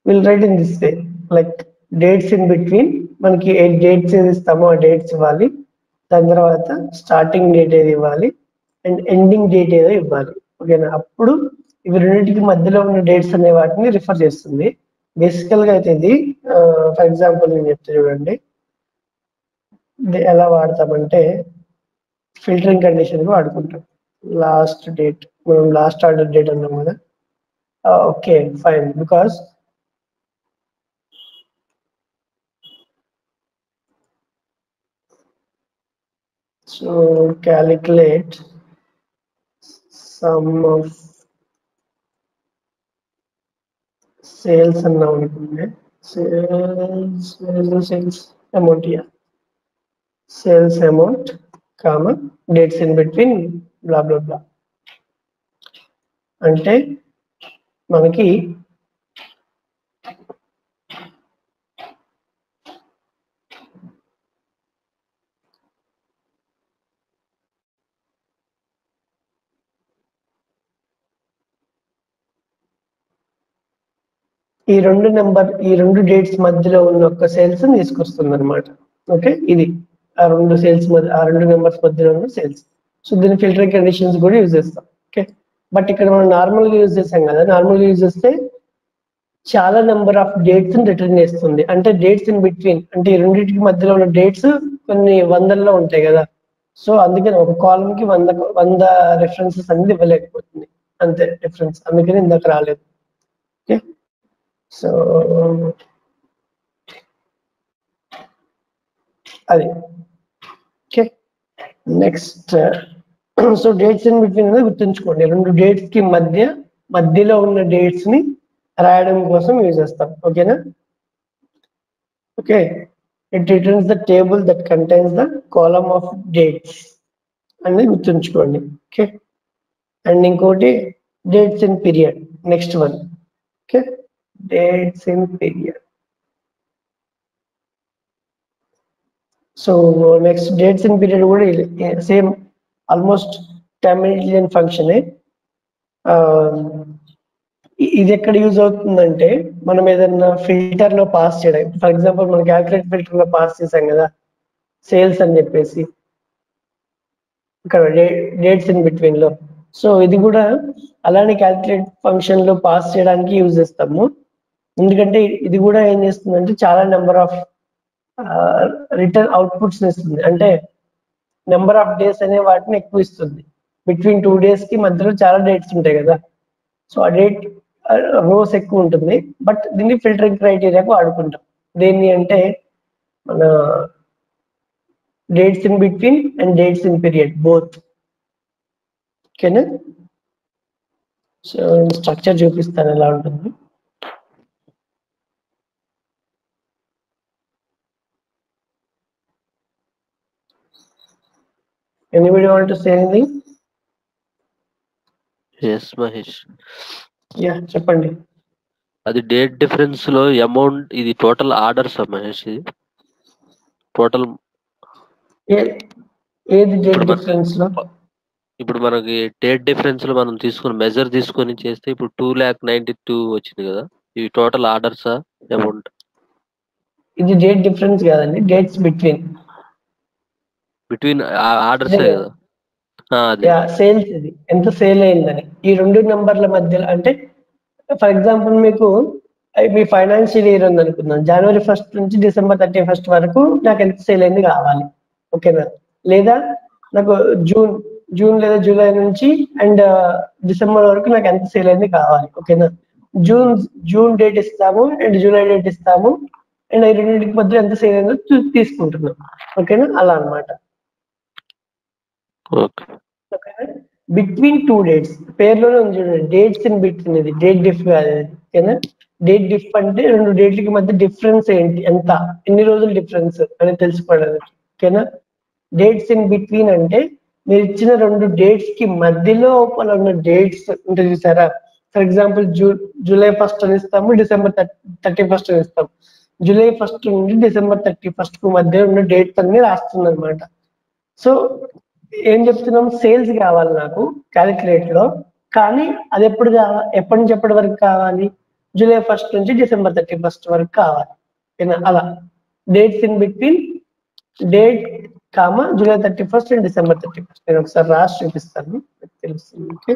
will write in this way, like dates in between మనకి 8 డేట్స్ ఏది ఇస్తామో ఆ డేట్స్ ఇవ్వాలి, దాని తర్వాత స్టార్టింగ్ డేట్ ఏది ఇవ్వాలి అండ్ ఎండింగ్ డేట్ ఏదో ఇవ్వాలి. ఓకేనా, అప్పుడు ఇవి రెండింటికి మధ్యలో ఉన్న డేట్స్ అనే వాటిని రిఫర్ చేస్తుంది. బేసికల్ గా అయితే ఇది ఫర్ ఎగ్జాంపుల్ నేను చెప్తే చూడండి, ఇది ఎలా వాడతామంటే ఫిల్టరింగ్ కండిషన్ వాడుకుంటాం. లాస్ట్ డేట్, మనం లాస్ట్ ఆర్డర్ డేట్ అన్నాం కదా. Okay fine, because so calculate sum of sales అన్నాం అనుకుంటే sales amount, sales amount comma dates in between blah blah blah. అంటే మనకి ఈ రెండు డేట్స్ మధ్యలో ఉన్న ఒక సేల్స్ తీసుకొస్తుంది అనమాట. ఓకే, ఇది ఆ రెండు నెంబర్స్ మధ్యలో ఉన్న సేల్స్. సో దీని ఫిల్టరింగ్ కండిషన్స్ కూడా యూజ్ చేస్తాం. ఓకే, బట్ ఇక్కడ మనం నార్మల్ గా యూజ్ చేస్తాం కదా, నార్మల్ గా యూజ్ చేస్తే చాలా నెంబర్ ఆఫ్ డేట్స్ రిటర్న్ చేస్తుంది. అంటే డేట్స్ ఇన్ బిట్వీన్, అంటే ఈ రెండింటికి మధ్యలో ఉన్న డేట్స్ కొన్ని వందల్లో ఉంటాయి కదా. సో అందుకని ఒక కాలమ్ కి 100 రెఫరెన్సెస్ అనేది ఇవ్వలేకపోతుంది, అంతే డిఫరెన్స్. అందుకని ఇందాక రాలేదు. ఓకే, సో అది. Okay, next so dates in between అనేది గుర్తుంచుకోండి, రెండు డేట్స్ కి మధ్యలో ఉన్న డేట్స్ ని రాయడం కోసం యూజ్ చేస్తాం. ఓకేనా, okay, it returns the table that contains the column of dates అనేది గుర్తుంచుకోండి. ఓకే, అండ్ ఇంకోటి dates in period, next one. Okay, dates in period. So next dates in period కూడా సేమ్ ఆల్మోస్ట్ టర్మినేషన్ ఫంక్షన్. ఇది ఎక్కడ use అవుతుందంటే, మనం ఏదైనా filter లో పాస్ చేయడం. ఫర్ ఎగ్జాంపుల్ మనం క్యాల్కులేట్ ఫిల్టర్ లో పాస్ చేసాం కదా సేల్స్ అని చెప్పేసి, ఇక్కడ డేట్స్ ఇన్ బిట్వీన్ లో సో ఇది కూడా అలానే క్యాలిక్యులేట్ ఫంక్షన్ లో పాస్ చేయడానికి యూజ్ చేస్తాము. ఎందుకంటే ఇది కూడా ఏం చేస్తుందంటే చాలా నెంబర్ ఆఫ్ రిటర్న్ అవుట్పుట్స్ ఇస్తుంది. అంటే నెంబర్ ఆఫ్ డేస్ అనే వాటిని ఎక్కువ ఇస్తుంది. బిట్వీన్ 2 days కి మధ్యలో చాలా డేట్స్ ఉంటాయి కదా. సో ఆ డేట్ రోస్ ఎక్కువ ఉంటుంది. బట్ దీన్ని ఫిల్టరింగ్ క్రైటీరియాకు వాడుకుంటాం. దేన్ని అంటే మన dates in between and dates in period both. ఓకేనా? సో స్ట్రక్చర్ చూపిస్తాను ఎలా ఉంటుంది. Anybody want to say anything? Yes, Mahesh. Yeah, చెప్పండి. అది డేట్ డిఫరెన్స్ లో అమౌంట్ ఇది టోటల్ ఆర్డర్స్ మహేష్, ఇది టోటల్ ఏది డేట్ డిఫరెన్స్ లో? ఇప్పుడు మనకి డేట్ డిఫరెన్స్ లో మనం తీసుకుని మెజర్ తీసుకొని చేస్తే ఇప్పుడు 2,92,000 వచ్చింది కదా, ఇవి టోటల్ ఆర్డర్సా అమౌంట్? ఇది డేట్ డిఫరెన్స్ కాదండి, డేట్స్ బిట్వీన్ ఆర్డర్స్ కదా. సేల్స్. ఇది ఎంత సేల్ అయిందని ఈ రెండు నంబర్ల మధ్యలో. అంటే ఫర్ ఎగ్జాంపుల్ మీకు మీ ఫైనాన్షియల్ ఇయర్ ఉంది అనుకుందాం, January 1st నుంచి December 31st వరకు నాకు ఎంత సేల్ అయింది కావాలి. ఓకేనా? లేదా నాకు జూన్ లేదా జూలై నుంచి అండ్ డిసెంబర్ వరకు నాకు ఎంత సేల్ అయింది కావాలి. ఓకేనా? జూన్ డేట్ ఇస్తాము అండ్ జూలై డేట్ ఇస్తాము అండ్ ఈ రెండింటికి మధ్య ఎంత సేల్ అయిందో తీసుకుంటున్నాం. ఓకేనా? అలా అనమాట. బిట్వీన్ 2 dates పేర్లోనే ఉంది చూడండి, డేట్స్ ఇన్ బిట్వీన్. ఇది డేట్ డిఫ్ కాదు. ఓకేనా? డేట్ డిఫ్ అంటే రెండు డేట్లకి మధ్య డిఫరెన్స్ ఏంటి, ఎంత, ఎన్ని రోజులు డిఫరెన్స్ అని తెలుసుకోవడానికి. ఓకేనా? డేట్స్ ఇన్ బిట్వీన్ అంటే మీరు ఇచ్చిన రెండు డేట్స్ కి మధ్యలో ఉన్న డేట్స్ ఉంటుంది చూసారా. ఫర్ ఎగ్జాంపుల్ జూలై 1st అని ఇస్తాము, December 31st అని ఇస్తాము. జూలై 1st నుండి December 31st కు మధ్య ఉన్న డేట్స్ అన్ని రాస్తుంది అనమాట. సో ఏం చెప్తున్నాం, సేల్స్ కావాలి నాకు క్యాలిక్యులేట్ లో. కానీ అది ఎప్పటి నుంచి ఎప్పటి వరకు కావాలి? July 1st నుంచి December 31st వరకు కావాలి. అలా dates in between date comma July 31st and December 31st. నేను ఒకసారి రాసి చూపిస్తాను, తెలుస్తుంది. ఓకే,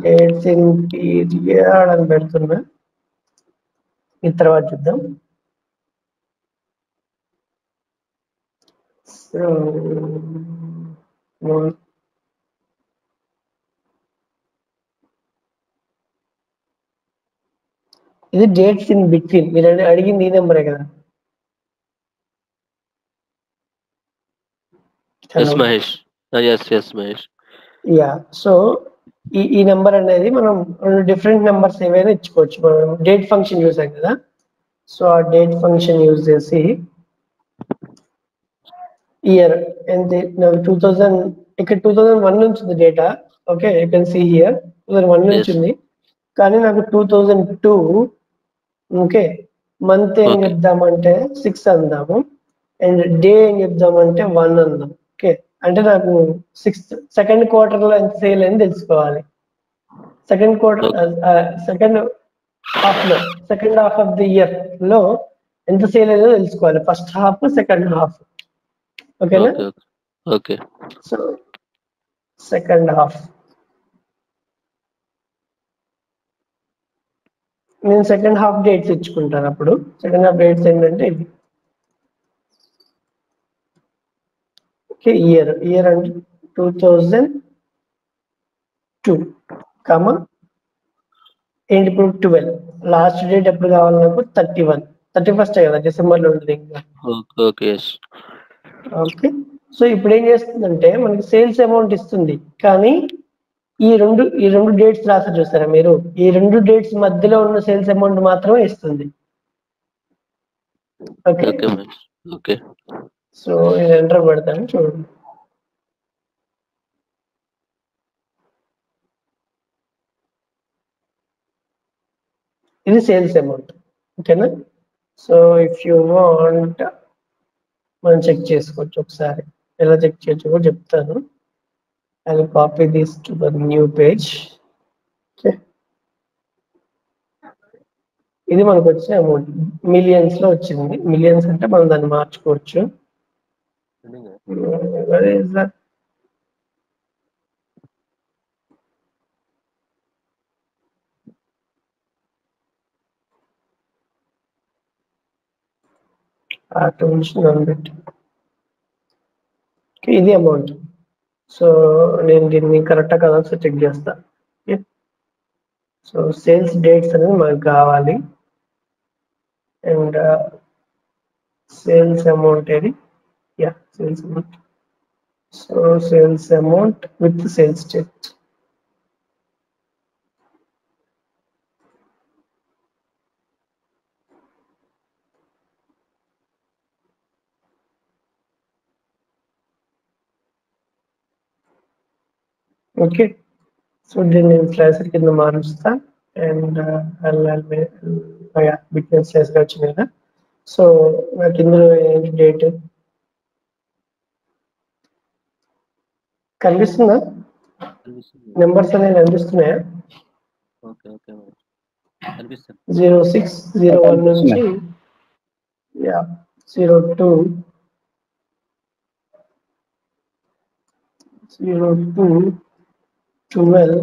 డేట్స్ ఇన్ పీరియడ్ అని పెడుతున్నా, ఈ తర్వాత చూద్దాం. సో ఇది డేట్స్ ఇన్ బిట్వీన్. మీరు అడిగింది ఈ నెంబరే కదా. మహేష్. మహేష్. యా, సో ఈ నెంబర్ అనేది మనం రెండు డిఫరెంట్ నెంబర్స్ ఏవైనా ఇచ్చుకోవచ్చు. మనం డేట్ ఫంక్షన్ చూసాం కదా. సో ఆ డేట్ ఫంక్షన్ యూజ్ చేసి ఇయర్ ఎంత 2000, ఇక్కడ 2001 నుంచి ఉంది data. Okay, you can see here 2001 నుంచి ఉంది. కానీ నాకు 2002. ఓకే, మంత్ ఏం చెప్దామంటే 6 అందాము అండ్ డే ఏం చెప్దామంటే 1 అందాం. ఓకే, అంటే నాకు సెకండ్ క్వార్టర్ లో ఎంత సేల్ అని తెలుసుకోవాలి. Second half of the year లో ఎంత సేల్ అయిందో తెలుసుకోవాలి. First half, second half. ఓకేనా? ఓకే, సో సెకండ్ హాఫ్ నేను సెకండ్ హాఫ్ డేట్స్ ఇచ్చుకుంటాను. అప్పుడు సెకండ్ హాఫ్ డేట్స్ ఏంటంటే ఇది. ఓకే, ఇయర్ అంటే 2002 కామా ఏంటి ఇప్పుడు 12. లాస్ట్ డేట్ ఎప్పుడు కావాలి నాకు? 31st కదా, డిసెంబర్ లో ఉంటుంది ఇంకా. ఓకే, సో ఇప్పుడు ఏం చేస్తుందంటే మనకి సేల్స్ అమౌంట్ ఇస్తుంది, కానీ ఈ రెండు డేట్స్ రాసి చూస్తారా మీరు, ఈ రెండు డేట్స్ మధ్యలో ఉన్న సేల్స్ అమౌంట్ మాత్రమే ఇస్తుంది. ఓకే, సో ఇది ఎంటర్ పెడతాను చూడండి. ఇది సేల్స్ అమౌంట్. ఓకేనా? సో ఇఫ్ యూ వాంట్ మనం చెక్ చేసుకోవచ్చు ఒకసారి. ఎలా చెక్ చేయొచ్చు కూడా చెప్తాను. I will copy this to the new page. Okay, ఇది మనకు వచ్చిన అమౌంట్ మిలియన్స్ లో వచ్చింది. మిలియన్స్ అంటే మనం దాన్ని మార్చుకోవచ్చు. టూల్స్ పెట్టి ఇది అమౌంట్. సో నేను దీన్ని కరెక్టా కదా చెక్ చేస్తా. ఓకే, సో సేల్స్ డేట్స్ అనేది మనకు కావాలి. అండ్ సేల్స్ అమౌంట్ ఏది? Yeah, sales amount. So sales amount with sales date. Okay, so దీన్ని స్లైసర్ కింద మారుస్తా. అండ్ బిట్వీన్ స్లైసర్ వచ్చింది కదా. సో నాకు ఇందులో ఏంటి డేట్ కనిపిస్తుందా? కనిపిస్తుంది. నెంబర్స్ అనేవి కనిపిస్తున్నాయా? ఓకే ఓకే మేడం, కనిపిస్తుంది. 0601 నుంచి 02 12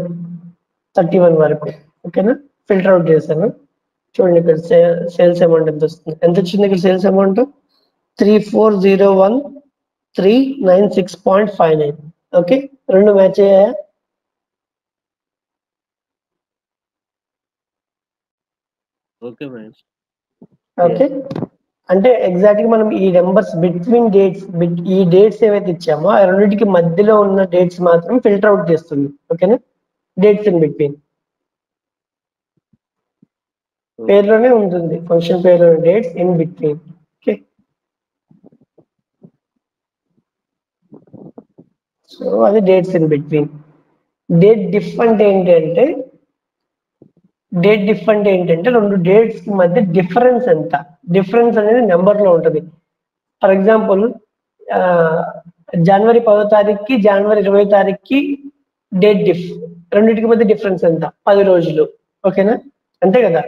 31 వరకు. ఓకేనా, ఫిల్టర్ అవుట్ చేశాను. చూడండి ఇక్కడ సేల్స్ అమౌంట్ ఎంత వస్తుంది. ఎంత వచ్చింది ఇక్కడ సేల్స్ అమౌంట్? 3401,396.59. ఓకే, రెండు మ్యాచ్ అయ్యాయా? Okay madam. ఓకే, అంటే ఎగ్జాక్ట్ గా మనం ఈ నెంబర్స్ బిట్వీన్ డేట్స్, ఈ డేట్స్ ఏవైతే ఇచ్చామో ఆ రెండింటికి మధ్యలో ఉన్న డేట్స్ మాత్రం ఫిల్టర్ అవుట్ చేస్తుంది. ఓకేనా, డేట్స్ ఇన్ బిట్వీన్ పేరులోనే ఉంటుంది, ఫంక్షన్ పేరులో dates in between. Okay, so అది dates in between. Date diff అంటే ఏంటంటే రెండు డేట్స్ మధ్య డిఫరెన్స్ ఎంత, డిఫరెన్స్ అనేది నెంబర్ లో ఉంటుంది. ఫర్ ఎగ్జాంపుల్ జనవరి 10వ తారీఖుకి జనవరి 20వ తారీఖుకి డేట్ డిఫ్, రెండింటికి మధ్య డిఫరెన్స్ ఎంత? 10 రోజులు. ఓకేనా, అంతే కదా.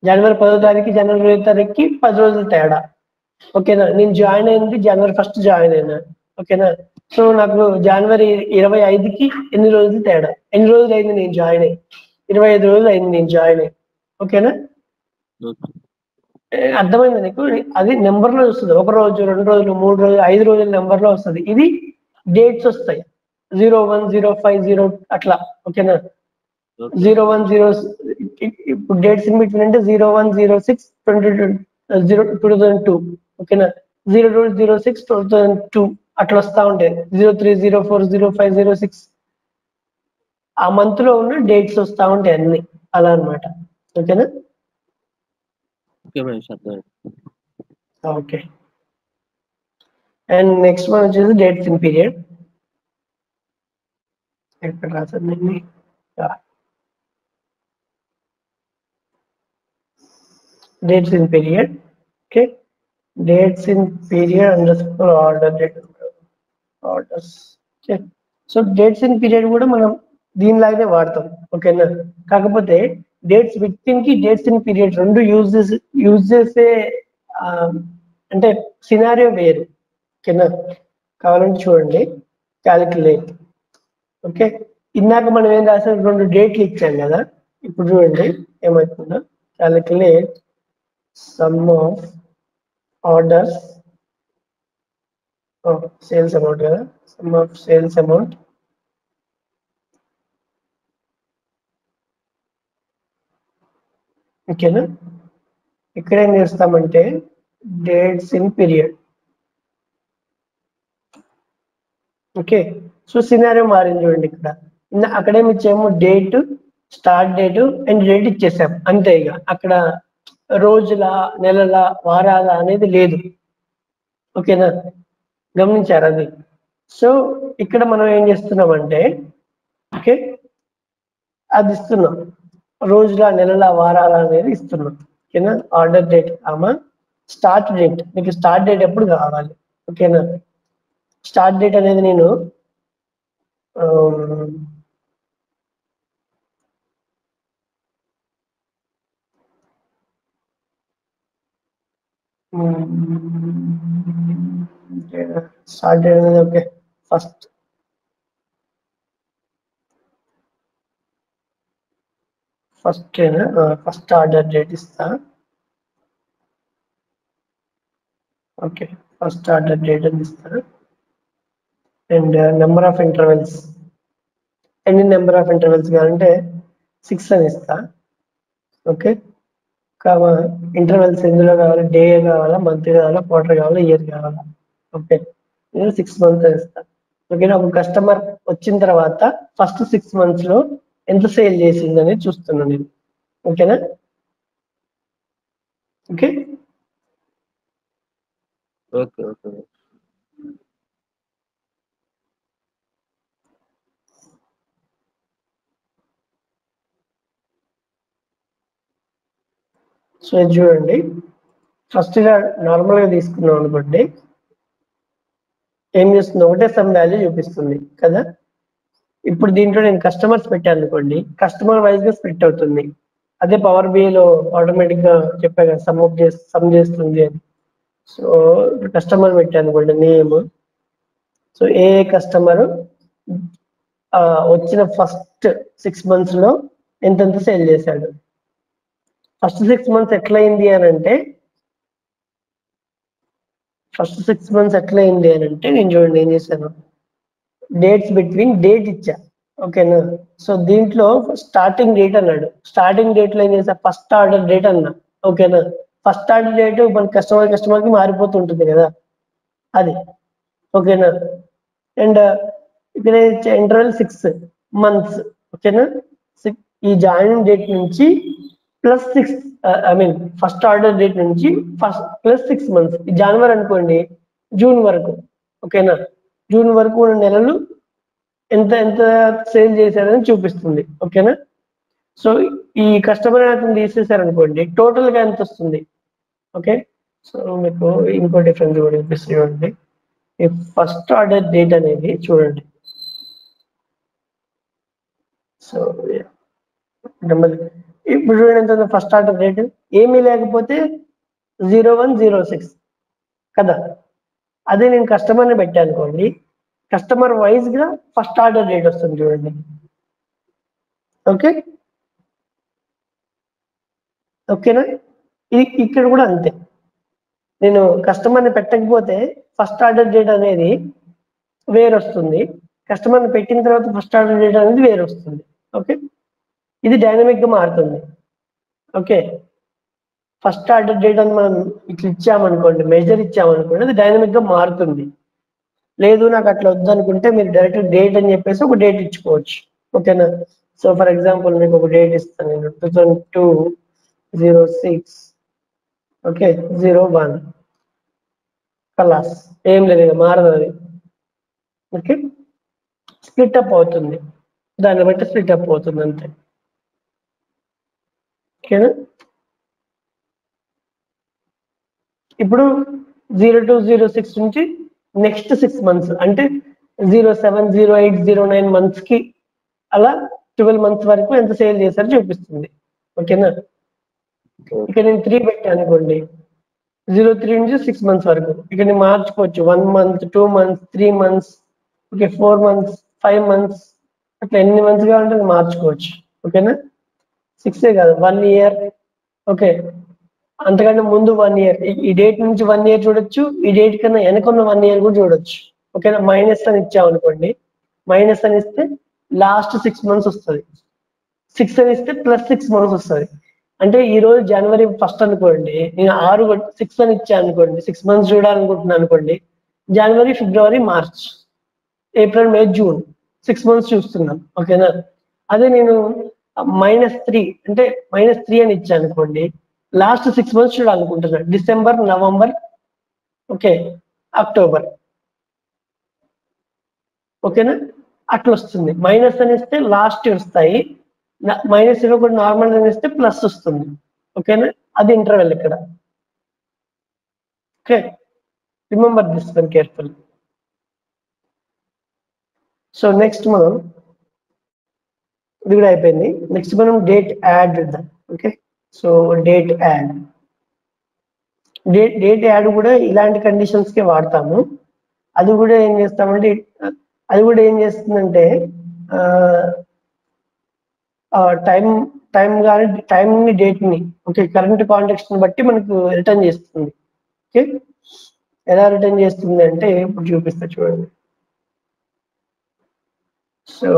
జనవరి 10వ తారీఖుకి జనవరి 20వ తారీఖుకి 10 రోజులు తేడా. ఓకేనా, నేను జాయిన్ అయింది జనవరి 1 జాయిన్ అయినా. ఓకేనా, సో నాకు జనవరి 25కి ఎన్ని రోజులు తేడా, ఎన్ని రోజులు అయింది నేను జాయిన్ అయ్యి? 25 రోజులు అయింది నేను జాయిన్ అయ్యి. ఓకేనా, అర్థమైంది నీకు? అది నెంబర్ లో వస్తుంది, 1 రోజు 2 రోజులు 3 రోజులు 5 రోజుల నెంబర్ లో వస్తుంది. ఇది డేట్స్ వస్తాయి 0105 అట్లా. ఓకేనా, 01 ఇప్పుడు డేట్స్ ఇన్ బిట్వీన్ అంటే 0106/2002. ఓకేనా, 02/06/2002 అట్లా వస్తా ఉంటాయి. 03, 04, 05, 06 ఆ మంత్ లో ఉన్న డేట్స్ వస్తా ఉంటాయి అన్ని, అలా అనమాట. ఓకేనా, ఓకే మేడం, అర్థమైంది. ఓకే. అండ్ నెక్స్ట్ వన్ వచ్చేసి డేట్స్ ఇన్ పీరియడ్. ఎక్కడ రాసాను దీన్ని? Dates in period. Okay, dates in period underscore order date orders. Okay, so dates in period కూడా మనం దీనిలాగానే వాడతాం. ఓకేనా, కాకపోతే డేట్స్ విక్టిమ్ కి డేట్స్ ఇన్ పీరియడ్ రెండు యూజ్ చేసే అంటే సినారియో వేరు. ఓకేనా, కావాలంటే చూడండి, క్యాలిక్యులేట్. ఓకే, ఇందాక మనం ఏం రాసాం, రెండు డేట్లు ఇచ్చాం కదా. ఇప్పుడు చూడండి ఏమవుతుందో. Calculate some of orders, sales amount కదా, సమ్ ఆఫ్ సేల్స్ అమౌంట్ ఓకేనా. ఇక్కడ ఏం చేస్తామంటే dates in period. Okay, so scenario మారింది చూడండి. ఇక్కడ అక్కడేమి ఇచ్చాము, date, start date and date ఇచ్చేసాం అంతే. ఇక అక్కడ రోజుల, నెలల, వారాల అనేది లేదు. ఓకేనా, గమనించారు అది. సో ఇక్కడ మనం ఏం చేస్తున్నామంటే ఓకే అది ఇస్తున్నాం, రోజుల, నెలల, వారాల అనేది ఇస్తున్నాం. ఓకేనా, ఆర్డర్ డేట్ స్టార్ట్ డేట్. మీకు స్టార్ట్ డేట్ ఎప్పుడు కావాలి? ఓకేనా, స్టార్ట్ డేట్ అనేది నేను స్టార్ట్ డేట్ అనేది ఓకే ఫస్ట్ ఆర్డర్ డేట్ ఇస్తా. ఓకే, ఫస్ట్ ఆర్డర్ డేట్ అని ఇస్తారు. అండ్ నెంబర్ ఆఫ్ ఇంటర్వెల్స్, ఎన్ని నెంబర్ ఆఫ్ ఇంటర్వెల్స్ కావాలంటే 6 అని ఇస్తా. ఓకే, కామా ఇంటర్వెల్స్ ఎందులో కావాలి, డే కావాలా, మంత్ కావాలా, క్వార్టర్ కావాలా, ఇయర్ కావాలా. ఓకే, నేను 6 మంత్స్ ఇస్తా. ఓకేనా, ఒక కస్టమర్ వచ్చిన తర్వాత ఫస్ట్ 6 months లో ఎంత సేల్ చేసిందని చూస్తున్నాను నేను. ఓకేనా, ఓకే. ఓకే ఓకే సో ఇది చూడండి, ఫస్ట్ ఇలా నార్మల్ గా తీసుకున్నాం అనుకోండి, ఏం చేస్తుంది, ఒకటే సమ్ వాల్యూ చూపిస్తుంది కదా. ఇప్పుడు దీంట్లో నేను కస్టమర్స్ పెట్టాను అనుకోండి, కస్టమర్ వైజ్ గా స్ప్లిట్ అవుతుంది. అదే పవర్ బిఐలో ఆటోమేటిక్ గా చెప్పా కదా, సమ్ చేస్తుంది అని. సో కస్టమర్ పెట్టాను అనుకోండి నేమ్. సో ఏ కస్టమర్ వచ్చిన ఫస్ట్ 6 months లో ఎంతెంత సేల్ చేశాడు. ఫస్ట్ 6 months ఎట్లయింది అని అంటే, నేను చూడండి ఏం చేశాను, డేట్స్ బిట్వీన్ డేట్ ఇచ్చా. ఓకేనా, సో దీంట్లో స్టార్టింగ్ డేట్ అన్నాడు, స్టార్టింగ్ డేట్ లో ఏం చేసా, ఫస్ట్ ఆర్డర్ డేట్ అన్నా. ఓకేనా, ఫస్ట్ ఆర్డర్ డేట్ మన కస్టమర్ కి మారిపోతుంటుంది కదా, అది. ఓకేనా, అండ్ ఇక్కడ ఇంటర్వెల్ 6 months. ఓకేనా, ఈ జాయినింగ్ డేట్ నుంచి +6, I mean first order date నుంచి +6 months. జనవరి అనుకోండి, జూన్ వరకు. ఓకేనా, జూన్ వరకు ఉన్న నెలలు ఎంత ఎంత సేల్ చేశారని చూపిస్తుంది. ఓకేనా, సో ఈ కస్టమర్ అతను తీసేసారనుకోండి, టోటల్ గా ఎంత వస్తుంది. ఓకే, సో మీకు ఇంకో డిఫరెన్స్ కూడా చూపిస్తుంది. ఈ ఫస్ట్ ఆర్డర్ డేట్ అనేది చూడండి. సో ఇప్పుడు చూడండి ఎంత, ఫస్ట్ ఆర్డర్ డేట్ ఏమీ లేకపోతే 0106 కదా. అదే నేను కస్టమర్ని పెట్టాను అనుకోండి, కస్టమర్ వైజ్ గా ఫస్ట్ ఆర్డర్ డేట్ వస్తుంది చూడండి. ఓకే, ఓకేనా, ఇక్కడ కూడా అంతే. నేను కస్టమర్ని పెట్టకపోతే ఫస్ట్ ఆర్డర్ డేట్ అనేది వేరు వస్తుంది, కస్టమర్ని పెట్టిన తర్వాత ఫస్ట్ ఆర్డర్ డేట్ అనేది వేరు వస్తుంది. ఓకే, ఇది డైనమిక్ గా మారుతుంది. ఓకే, ఫస్ట్ ఆర్డర్ డేట్ అని మనం ఇట్లా ఇచ్చామనుకోండి, మెజర్ ఇచ్చామనుకోండి, అది డైనమిక్ గా మారుతుంది. లేదు నాకు అట్లా వద్దనుకుంటే మీరు డైరెక్ట్ డేట్ అని చెప్పేసి ఒక డేట్ ఇచ్చుకోవచ్చు. ఓకేనా, సో ఫర్ ఎగ్జాంపుల్ మీకు ఒక డేట్ ఇస్తాను నేను, 2002-06 ఓకే 01 కలాస్, ఏం లేదు ఇక మారదు అది. ఓకే, స్ప్లిట్ అప్ అవుతుంది, దాన్ని బట్టి స్ప్లిట్ అప్ అవుతుంది అంతే. ఓకేనా, ఇప్పుడు 02-06 నుంచి నెక్స్ట్ 6 months అంటే 07-08-09 months కి అలా 12 months వరకు ఎంత సేల్ చేశారో చూపిస్తుంది. ఓకేనా, ఇక్కడ నేను 3 పెట్టాను అనుకోండి, 03 నుంచి 6 months వరకు. ఇక్కడ నేను మార్చుకోవచ్చు, 1 month, 2 months, 3 months, okay 4 months, 5 months, అట్లా ఎన్ని మంత్స్ కావాలంటే మార్చుకోవచ్చు. ఓకేనా, 6 కాదు 1 year. ఓకే, అంతకంటే ముందు 1 year, ఈ డేట్ నుంచి 1 year చూడొచ్చు, ఈ డేట్ కన్నా వెనకున్న 1 year కూడా చూడొచ్చు. ఓకేనా, మైనస్ అని ఇచ్చామనుకోండి, మైనస్ అని ఇస్తే లాస్ట్ 6 months వస్తుంది, 6 అని ఇస్తే +6 months వస్తుంది. అంటే ఈ రోజు జనవరి 1st అనుకోండి, నేను 6 అని ఇచ్చాను అనుకోండి, 6 months చూడాలనుకుంటున్నాను అనుకోండి, జనవరి, ఫిబ్రవరి, మార్చ్, ఏప్రిల్, మే, జూన్ 6 months చూస్తున్నాం. ఓకేనా, అదే నేను -3 అంటే -3 అని ఇచ్చాను అనుకోండి, లాస్ట్ 6 months చూడాలనుకుంటున్నాను, డిసెంబర్, నవంబర్, ఓకే అక్టోబర్. ఓకేనా, అట్లా వస్తుంది. మైనస్ అని ఇస్తే లాస్ట్ వస్తాయి, మైనస్ ఇవ్వకుండా నార్మల్ అని ఇస్తే ప్లస్ వస్తుంది. ఓకేనా, అది ఇంటర్వెల్ ఇక్కడ. Okay, remember this one careful. So next మనం, ఇది కూడా అయిపోయింది. నెక్స్ట్ మనం డేట్ యాడ్ చేద్దాం. Okay, so date add, date add కూడా ఇలాంటి కండిషన్స్ కే వాడతాము. అది కూడా ఏం చేస్తామంటే, అది కూడా ఏం చేస్తుందంటే టైం కానీ టైంని, డేట్ని, ఓకే కరెంట్ కాంటెక్స్ట్ ని బట్టి మనకు రిటర్న్ చేస్తుంది. ఓకే, ఎలా రిటర్న్ చేస్తుంది అంటే ఇప్పుడు చూపిస్తా చూడండి. So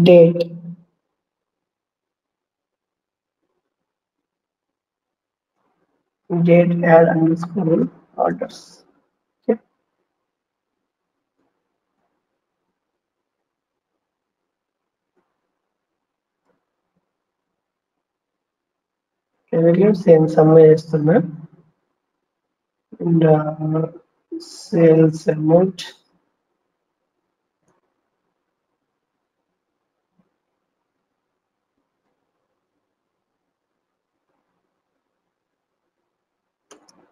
date add underscore orders. Okay. Same summary చేస్తున్నా and sales amount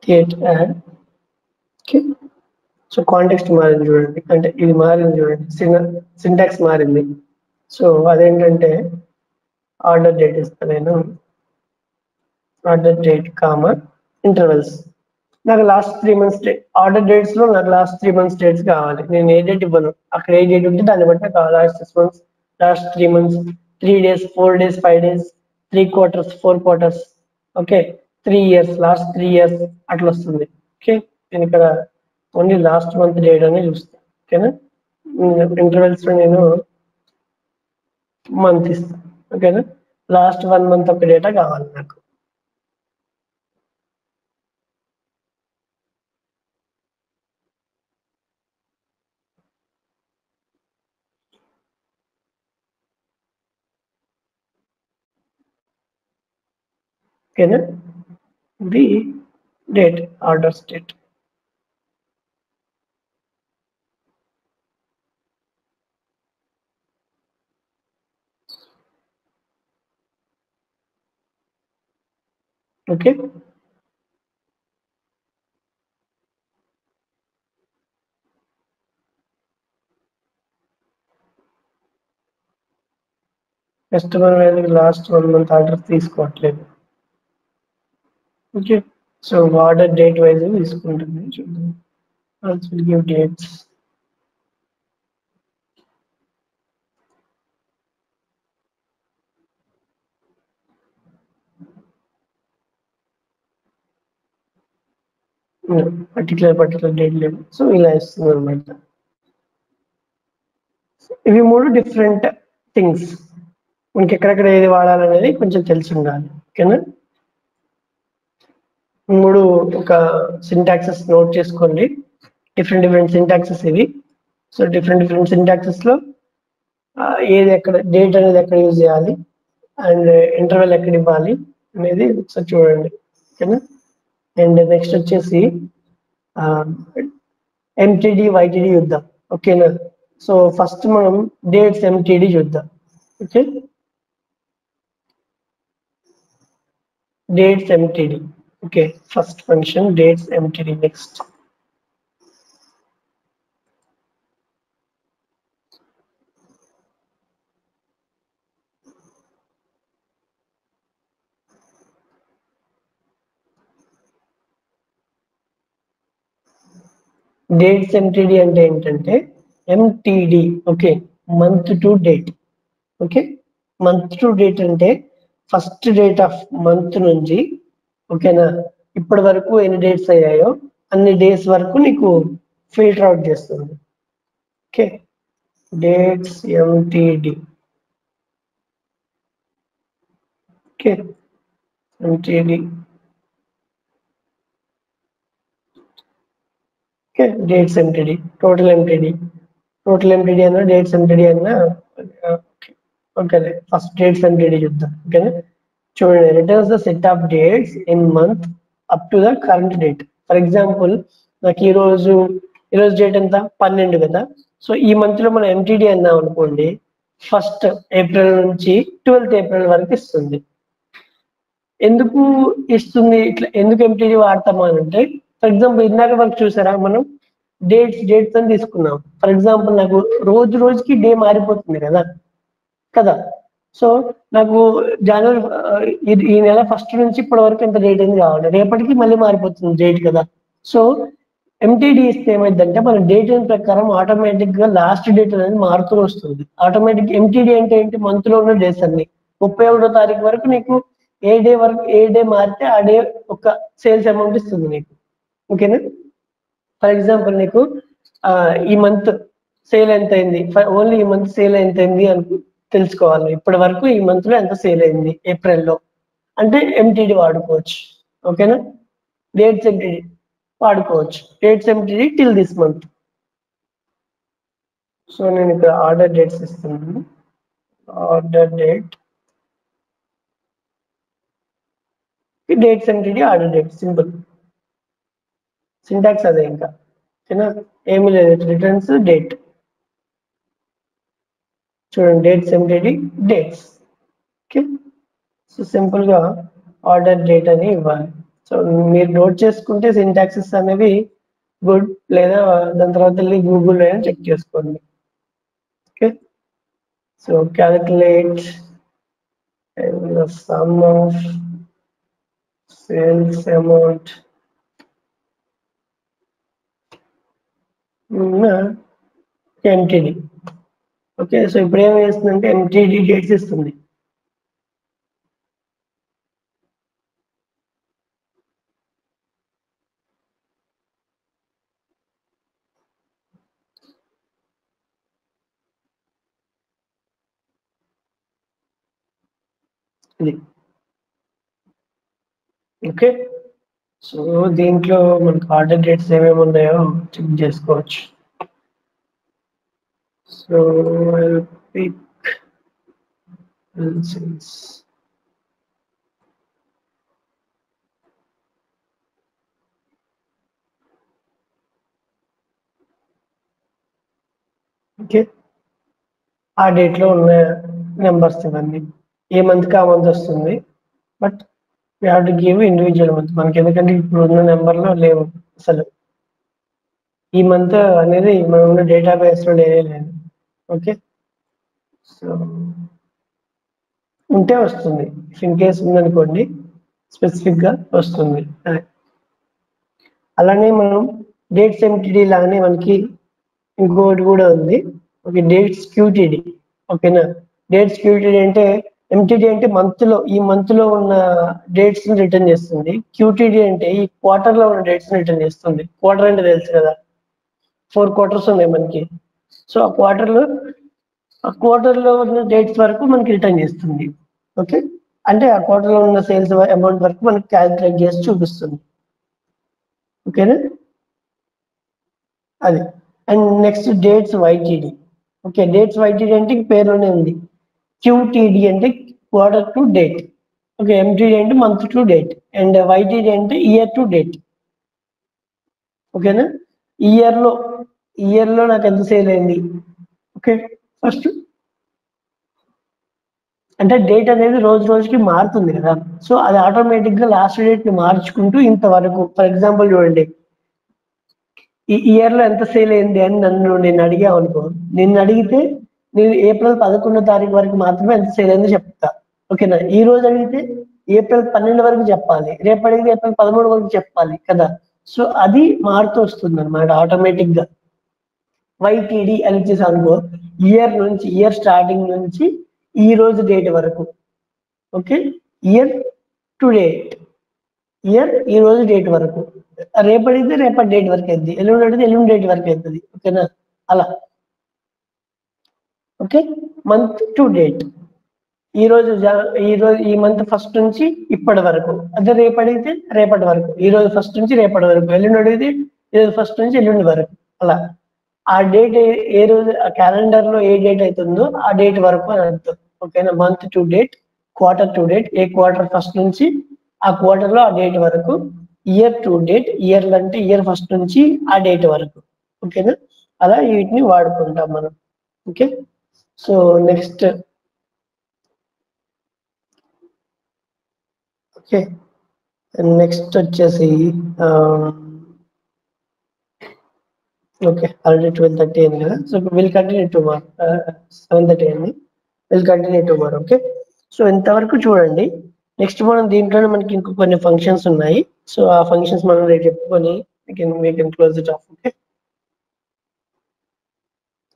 date add. Okay. So context మారింది చూడండి, అంటే ఇది మారింది చూడండి, సింటాక్స్ మారింది. సో అదేంటంటే ఆర్డర్ డేట్ ఇస్తాను నేను, ఆర్డర్ డేట్ కామా ఇంటర్వెల్స్. నాకు లాస్ట్ 3 months ఆర్డర్ డేట్స్ లో నాకు లాస్ట్ 3 months డేట్స్ కావాలి. నేను ఏ డేట్ ఇవ్వను, అక్కడ ఏ డేట్ ఉంటే దాన్ని బట్టి నాకు కావాలి. Last 6 months, last 3 months, 3 days, 4 days, 5 days, 3 quarters, 4 quarters, okay 3 years, last 3 years అట్లా వస్తుంది. ఓకే, నేను ఇక్కడ ఓన్లీ లాస్ట్ మంత్ డేట్ అని చూస్తాను. ఓకేనా, ఇంటర్వెల్స్ లో నేను మంత్ ఇస్తాను. ఓకేనా, లాస్ట్ 1 month ఒక డేటా కావాలి నాకు. ఓకేనా, ఇది date, order state. Okay, customer value last 1 month order తీసుకోవట్లేదు. Okay, so order date wise తీసుకుంటుంది. చూద్దాం, also give dates. Particular date లేదు, సో ఇలా ఇస్తుంది అనమాట. ఇవి 3 డిఫరెంట్ థింగ్స్. మనకి ఎక్కడెక్కడ ఏది వాడాలనేది కొంచెం తెలిసి ఉండాలి. ఓకేనా, 3 ఒక సింటాక్సెస్ నోట్ చేసుకోండి. డిఫరెంట్ సింటాక్సెస్ ఇవి. సో డిఫరెంట్ సింటాక్సెస్ లో ఏది ఎక్కడ డేట్ అనేది ఎక్కడ యూజ్ చేయాలి అండ్ ఇంటర్వెల్ ఎక్కడ ఇవ్వాలి అనేది ఒకసారి చూడండి. ఓకేనా, అండ్ నెక్స్ట్ వచ్చేసి ఎంటీడీ వైటీడీ చూద్దాం. ఓకేనా, సో ఫస్ట్ మనం డేట్స్ ఎంటీడీ చూద్దాం. Okay, dates mtd. Okay, first function dates mtd. Next, dates mtd అంటే ఏంటంటే mtd. Okay, month to date. Okay, month to date అంటే ఫస్ట్ డేట్ ఆఫ్ మంత్ నుంచి, ఓకేనా, ఇప్పటి వరకు ఎన్ని డేట్స్ అయ్యాయో అన్ని డేస్ వరకు నీకు ఫిల్టర్ అవుట్ చేస్తుంది. Okay, dates mtd. Okay, mtd. Okay, dates mtd, total mtd అన్న డేట్స్ mtd అన్న. ఓకే, ఫస్ట్ డేట్స్ mtd చూద్దాం. ఓకేనా, చూడండి, returns the set of dates in month up to the current date. For example నాకు ఈరోజు date ఎంత 12 కదా. So ఈ మంత్ లో మనం ఎంటీడీ అన్నాం అనుకోండి, 1st April నుంచి 12th April వరకు ఇస్తుంది. ఎందుకు ఇస్తుంది ఇట్లా, ఎందుకు ఎంటీడీ వాడతామా అంటే, ఫర్ ఎగ్జాంపుల్ ఇందాక వరకు చూసారా మనం డేట్స్ అని తీసుకున్నాం. ఫర్ ఎగ్జాంపుల్ నాకు రోజుకి డే మారిపోతుంది కదా. సో నాకు జనవరి ఈ నెల ఫస్ట్ నుంచి ఇప్పటి వరకు ఎంత డేట్ అయింది కావాలి, రేపటికి మళ్ళీ మారిపోతుంది డేట్ కదా. సో ఎంటీడీ ఇస్తే ఏమైందంటే మన డేట్ ప్రకారం ఆటోమేటిక్ గా లాస్ట్ డేట్ అనేది మారుతూ వస్తుంది. ఆటోమేటిక్ ఎంటీడీ అంటే ఏంటి, మంత్ లో ఉన్న డేస్ అన్ని 31వ తారీఖు వరకు నీకు ఏ డే మారితే ఆ డే ఒక సేల్స్ అమౌంట్ ఇస్తుంది నీకు. ఓకేనా. ఫర్ ఎగ్జాంపుల్ నీకు ఈ మంత్ సేల్ ఎంత అయింది, ఓన్లీ ఈ మంత్ సేల్ ఎంత అయింది అని తెలుసుకోవాలి. ఇప్పటి వరకు ఈ మంత్ లో ఎంత సేల్ అయింది ఏప్రిల్లో అంటే ఎంటీడీ వాడుకోవచ్చు. ఓకేనా. డేట్స్ ఎంటీడీ వాడుకోవచ్చు. Dates MTD till this month. So నేను ఇక్కడ ఆర్డర్ డేట్స్ ఇస్తున్నాను. Order date, dates MTD, order date, simple syntax అదే ఇంకా. ఓకేనా. ఏమీ లేదు, రిటర్న్స్ డేట్. చూడండి dates MTD dates. Okay. So simple గా ఆర్డర్ డేట్ అని ఇవ్వాలి. సో మీరు నోట్ చేసుకుంటే సింటాక్సెస్ అనేవి గుడ్, లేదా దాని తర్వాత వెళ్ళి గూగుల్లో చెక్ చేసుకోండి. Okay. So calculate the sum of sales amount MTD. Okay. So ఇప్పుడు ఏం వేస్తుందంటే ఎంటీడీ డేట్స్ ఇస్తుంది. ఇది ఓకే. సో దీంట్లో మనకు ఆర్డర్ డేట్స్ ఏమేమి ఉన్నాయో చెక్ చేసుకోవచ్చు. So pick sales. ఓకే. ఆ డేట్ లో ఉన్న నెంబర్స్ ఇవన్నీ ఏ మంత్ కి ఆ మంత్ వస్తుంది. But we have to give individual month మనకి, ఎందుకంటే ఇప్పుడు ఉన్న నెంబర్ లో లేవు అసలు. ఈ మంత్ అనేది మనం ఉన్న డేటాబేస్ లో లేదు. ఓకే. సో ఉంటే వస్తుంది, ఇన్ కేస్ ఉందనుకోండి స్పెసిఫిక్ గా వస్తుంది. అలానే మనం డేట్స్ ఎంటీడీ లాగానే మనకి ఇంకోటి కూడా ఉంది. ఓకే. Dates QTD. ఓకేనా. డేట్స్ క్యూటీడీ అంటే ఎంటీడీ అంటే మంత్ లో, ఈ మంత్ లో ఉన్న డేట్స్ ని రిటర్న్ చేస్తుంది. క్యూటీడీ అంటే ఈ క్వార్టర్ లో ఉన్న డేట్స్ ని రిటర్న్ చేస్తుంది. క్వార్టర్ అంటే తెలుసు కదా, 4 quarters ఉన్నాయి మనకి. సో ఆ క్వార్టర్ లో ఉన్న డేట్స్ వరకు మనకి రిటర్న్ చేస్తుంది. ఓకే. అంటే ఆ క్వార్టర్ లో ఉన్న సేల్స్ అమౌంట్ వరకు మనకి క్యాలిక్యులేట్ చేసి చూపిస్తుంది. ఓకేనా. అది. And next dates YTD. Okay. Dates YTD అంటే పేరులోనే ఉంది. క్యూటీడీ అంటే quarter to date. Okay. MTD అంటే month to date. And YTD అంటే ఇయర్ టు డేట్. ఓకేనా. ఇయర్ లో నాకు ఎంత సేల్ అయింది. ఓకే. ఫస్ట్ అంటే డేట్ అనేది రోజు రోజుకి మారుతుంది కదా. సో అది ఆటోమేటిక్ గా లాస్ట్ డేట్ ని మార్చుకుంటూ ఇంతవరకు, ఫర్ ఎగ్జాంపుల్ చూడండి, ఈ ఇయర్ లో ఎంత సేల్ అయింది అని నేను అడిగావు అనుకో, నిన్ను అడిగితే నేను ఏప్రిల్ 11వ తారీఖు వరకు మాత్రమే ఎంత సేల్ అయిందో చెప్తా. ఓకేనా. ఈ రోజు అడిగితే ఏప్రిల్ 12 వరకు చెప్పాలి, రేపు అడిగితే ఏప్రిల్ 13 వరకు చెప్పాలి కదా. సో అది మారుతూ వస్తుంది అనమాట ఆటోమేటిక్ గా. వైటీడీ అని ఇచ్చేసి అనుకో, ఇయర్ స్టార్టింగ్ నుంచి ఈ రోజు డేట్ వరకు. Okay. Year to date, year ఈ రోజు డేట్ వరకు. రేపు అడిగితే రేపటి డేట్ వరకు అవుతుంది, ఎల్లుండి అడిగితే ఎల్లుండి డేట్ వరకు అవుతుంది. ఓకేనా. అలా. ఓకే. మంత్ టు డేట్, ఈ రోజు ఈ మంత్ ఫస్ట్ నుంచి ఇప్పటి వరకు. అదే రేపు అడిగితే రేపటి వరకు, ఈ రోజు ఫస్ట్ నుంచి రేపటి వరకు. ఎల్లుండి అడిగితే ఈ రోజు ఫస్ట్ నుంచి ఎల్లుండి వరకు. అలా ఆ డేట్ ఏ రోజు ఆ క్యాలెండర్ లో ఏ డేట్ అవుతుందో ఆ డేట్ వరకు అని అర్థం. ఓకేనా. Month to date, quarter to date, A quarter first నుంచి ఆ క్వార్టర్ లో ఆ డేట్ వరకు. ఇయర్ టు డేట్, ఇయర్ అంటే ఇయర్ ఫస్ట్ నుంచి ఆ డేట్ వరకు. ఓకేనా. అలా వీటిని వాడుకుంటాం మనం. Okay. So next. Okay. Next వచ్చేసి ఓకే, ఆల్రెడీ 12:30 అయింది కదా. సో విల్ కంటిన్యూ టుమారో 7:30 అయింది. Will continue tomorrow. Okay, so ఇంతవరకు చూడండి. నెక్స్ట్ మనం దీంట్లోనే మనకి ఇంకో కొన్ని ఫంక్షన్స్ ఉన్నాయి. సో ఆ ఫంక్షన్స్ మనం రేపు చెప్పుకొని we can close it off. Okay,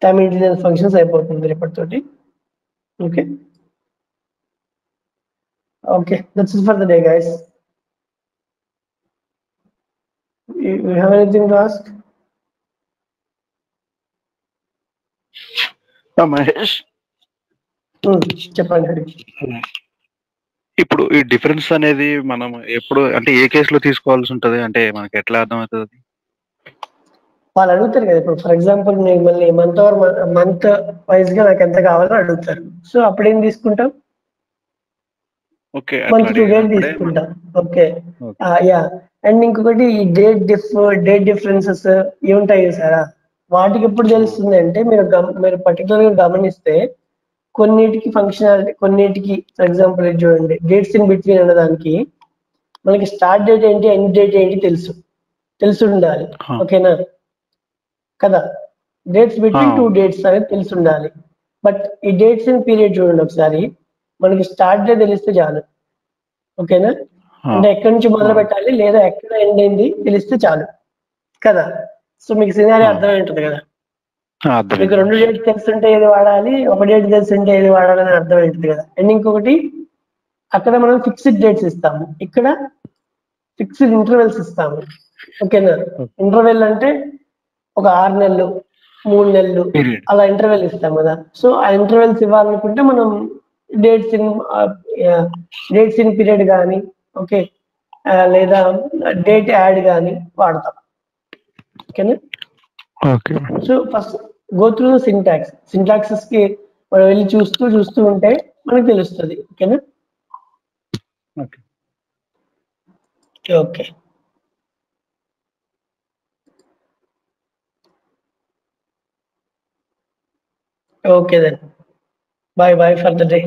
time intelligence functions అయిపోతుంది రేపటితోటి. Okay, okay, that's it for the day guys. You have anything to ask? Mahesh, చెప్పండి హరి. ఇప్పుడు ఈ డిఫరెన్స్ అనేది మనం ఎప్పుడు అంటే ఏ కేసులో తీసుకోవాల్సి ఉంటది, అంటే మనకి ఎట్లా అర్థమవుతుంది అది? వాళ్ళు అడుగుతారు కదా, ఇప్పుడు ఫర్ ఎగ్జాంపుల్ మీకు మళ్ళీ మంత్ వైజ్ గా నాకు ఎంత కావాలో అడుగుతారు. సో అప్పుడు ఏం తీసుకుంటాం, ఓకే, మంత్ టు డేట్ అడిగినప్పుడే తీసుకుంటాం. Okay, okay. యా. అండ్ ఇంకొకటి ఈ డేట్ డిఫరెన్సెస్ ఏముంటాయి చూసారా, వాటికి ఎప్పుడు తెలుస్తుంది అంటే మీరు పర్టికులర్ గా గమనిస్తే కొన్నిటికి ఫంక్షనాలిటీ, కొన్నిటికి ఫర్ ఎగ్జాంపుల్ చూడండి, డేట్స్ ఇన్ బిట్వీన్ అన్నదానికి మనకి స్టార్ట్ డేట్ ఏంటి, ఎండ్ డేట్ ఏంటి తెలిసి ఉండాలి. Huh. ఓకేనా కదా, డేట్స్ బిట్వీన్ టూ డేట్స్ అనేది తెలిసి ఉండాలి. బట్ ఈ డేట్స్ ఇన్ పీరియడ్ చూడండి ఒకసారి, మనకి స్టార్ట్ డే తెలిస్తే చాలు. ఓకేనా, అంటే ఎక్కడి నుంచి మొదలు పెట్టాలి లేదా ఎక్కడ ఎండ్ అయింది తెలిస్తే చాలు కదా. సో మీకు సినారీ అర్థమై ఉంటుంది కదా, మీకు రెండు డేట్స్ తెలుసుంటే ఏది వాడాలి, ఒక డేట్ తెలుసుంటే ఏది వాడాలి అని అర్థమై ఉంటుంది కదా. అండ్ ఇంకొకటి, అక్కడ మనం ఫిక్స్డ్ డేట్స్ ఇస్తాము, ఇక్కడ ఫిక్స్డ్ ఇంటర్వెల్స్ ఇస్తాము. ఓకేనా, ఇంటర్వెల్ అంటే ఒక 6 నెలలు 3 నెలలు అలా ఇంటర్వెల్ ఇస్తాం కదా. సో ఆ ఇంటర్వెల్స్ ఇవ్వాలనుకుంటే మనం డేట్స్ ఇన్ పీరియడ్ కానీ, ఓకే, లేదా డేట్ యాడ్ కానీ వాడతాం. ఓకేనా, okay. So first go through syntaxes కి మనం వెళ్ళి చూస్తూ ఉంటే మనకు తెలుస్తుంది. ఓకేనా, okay. Okay, okay then, bye for the day.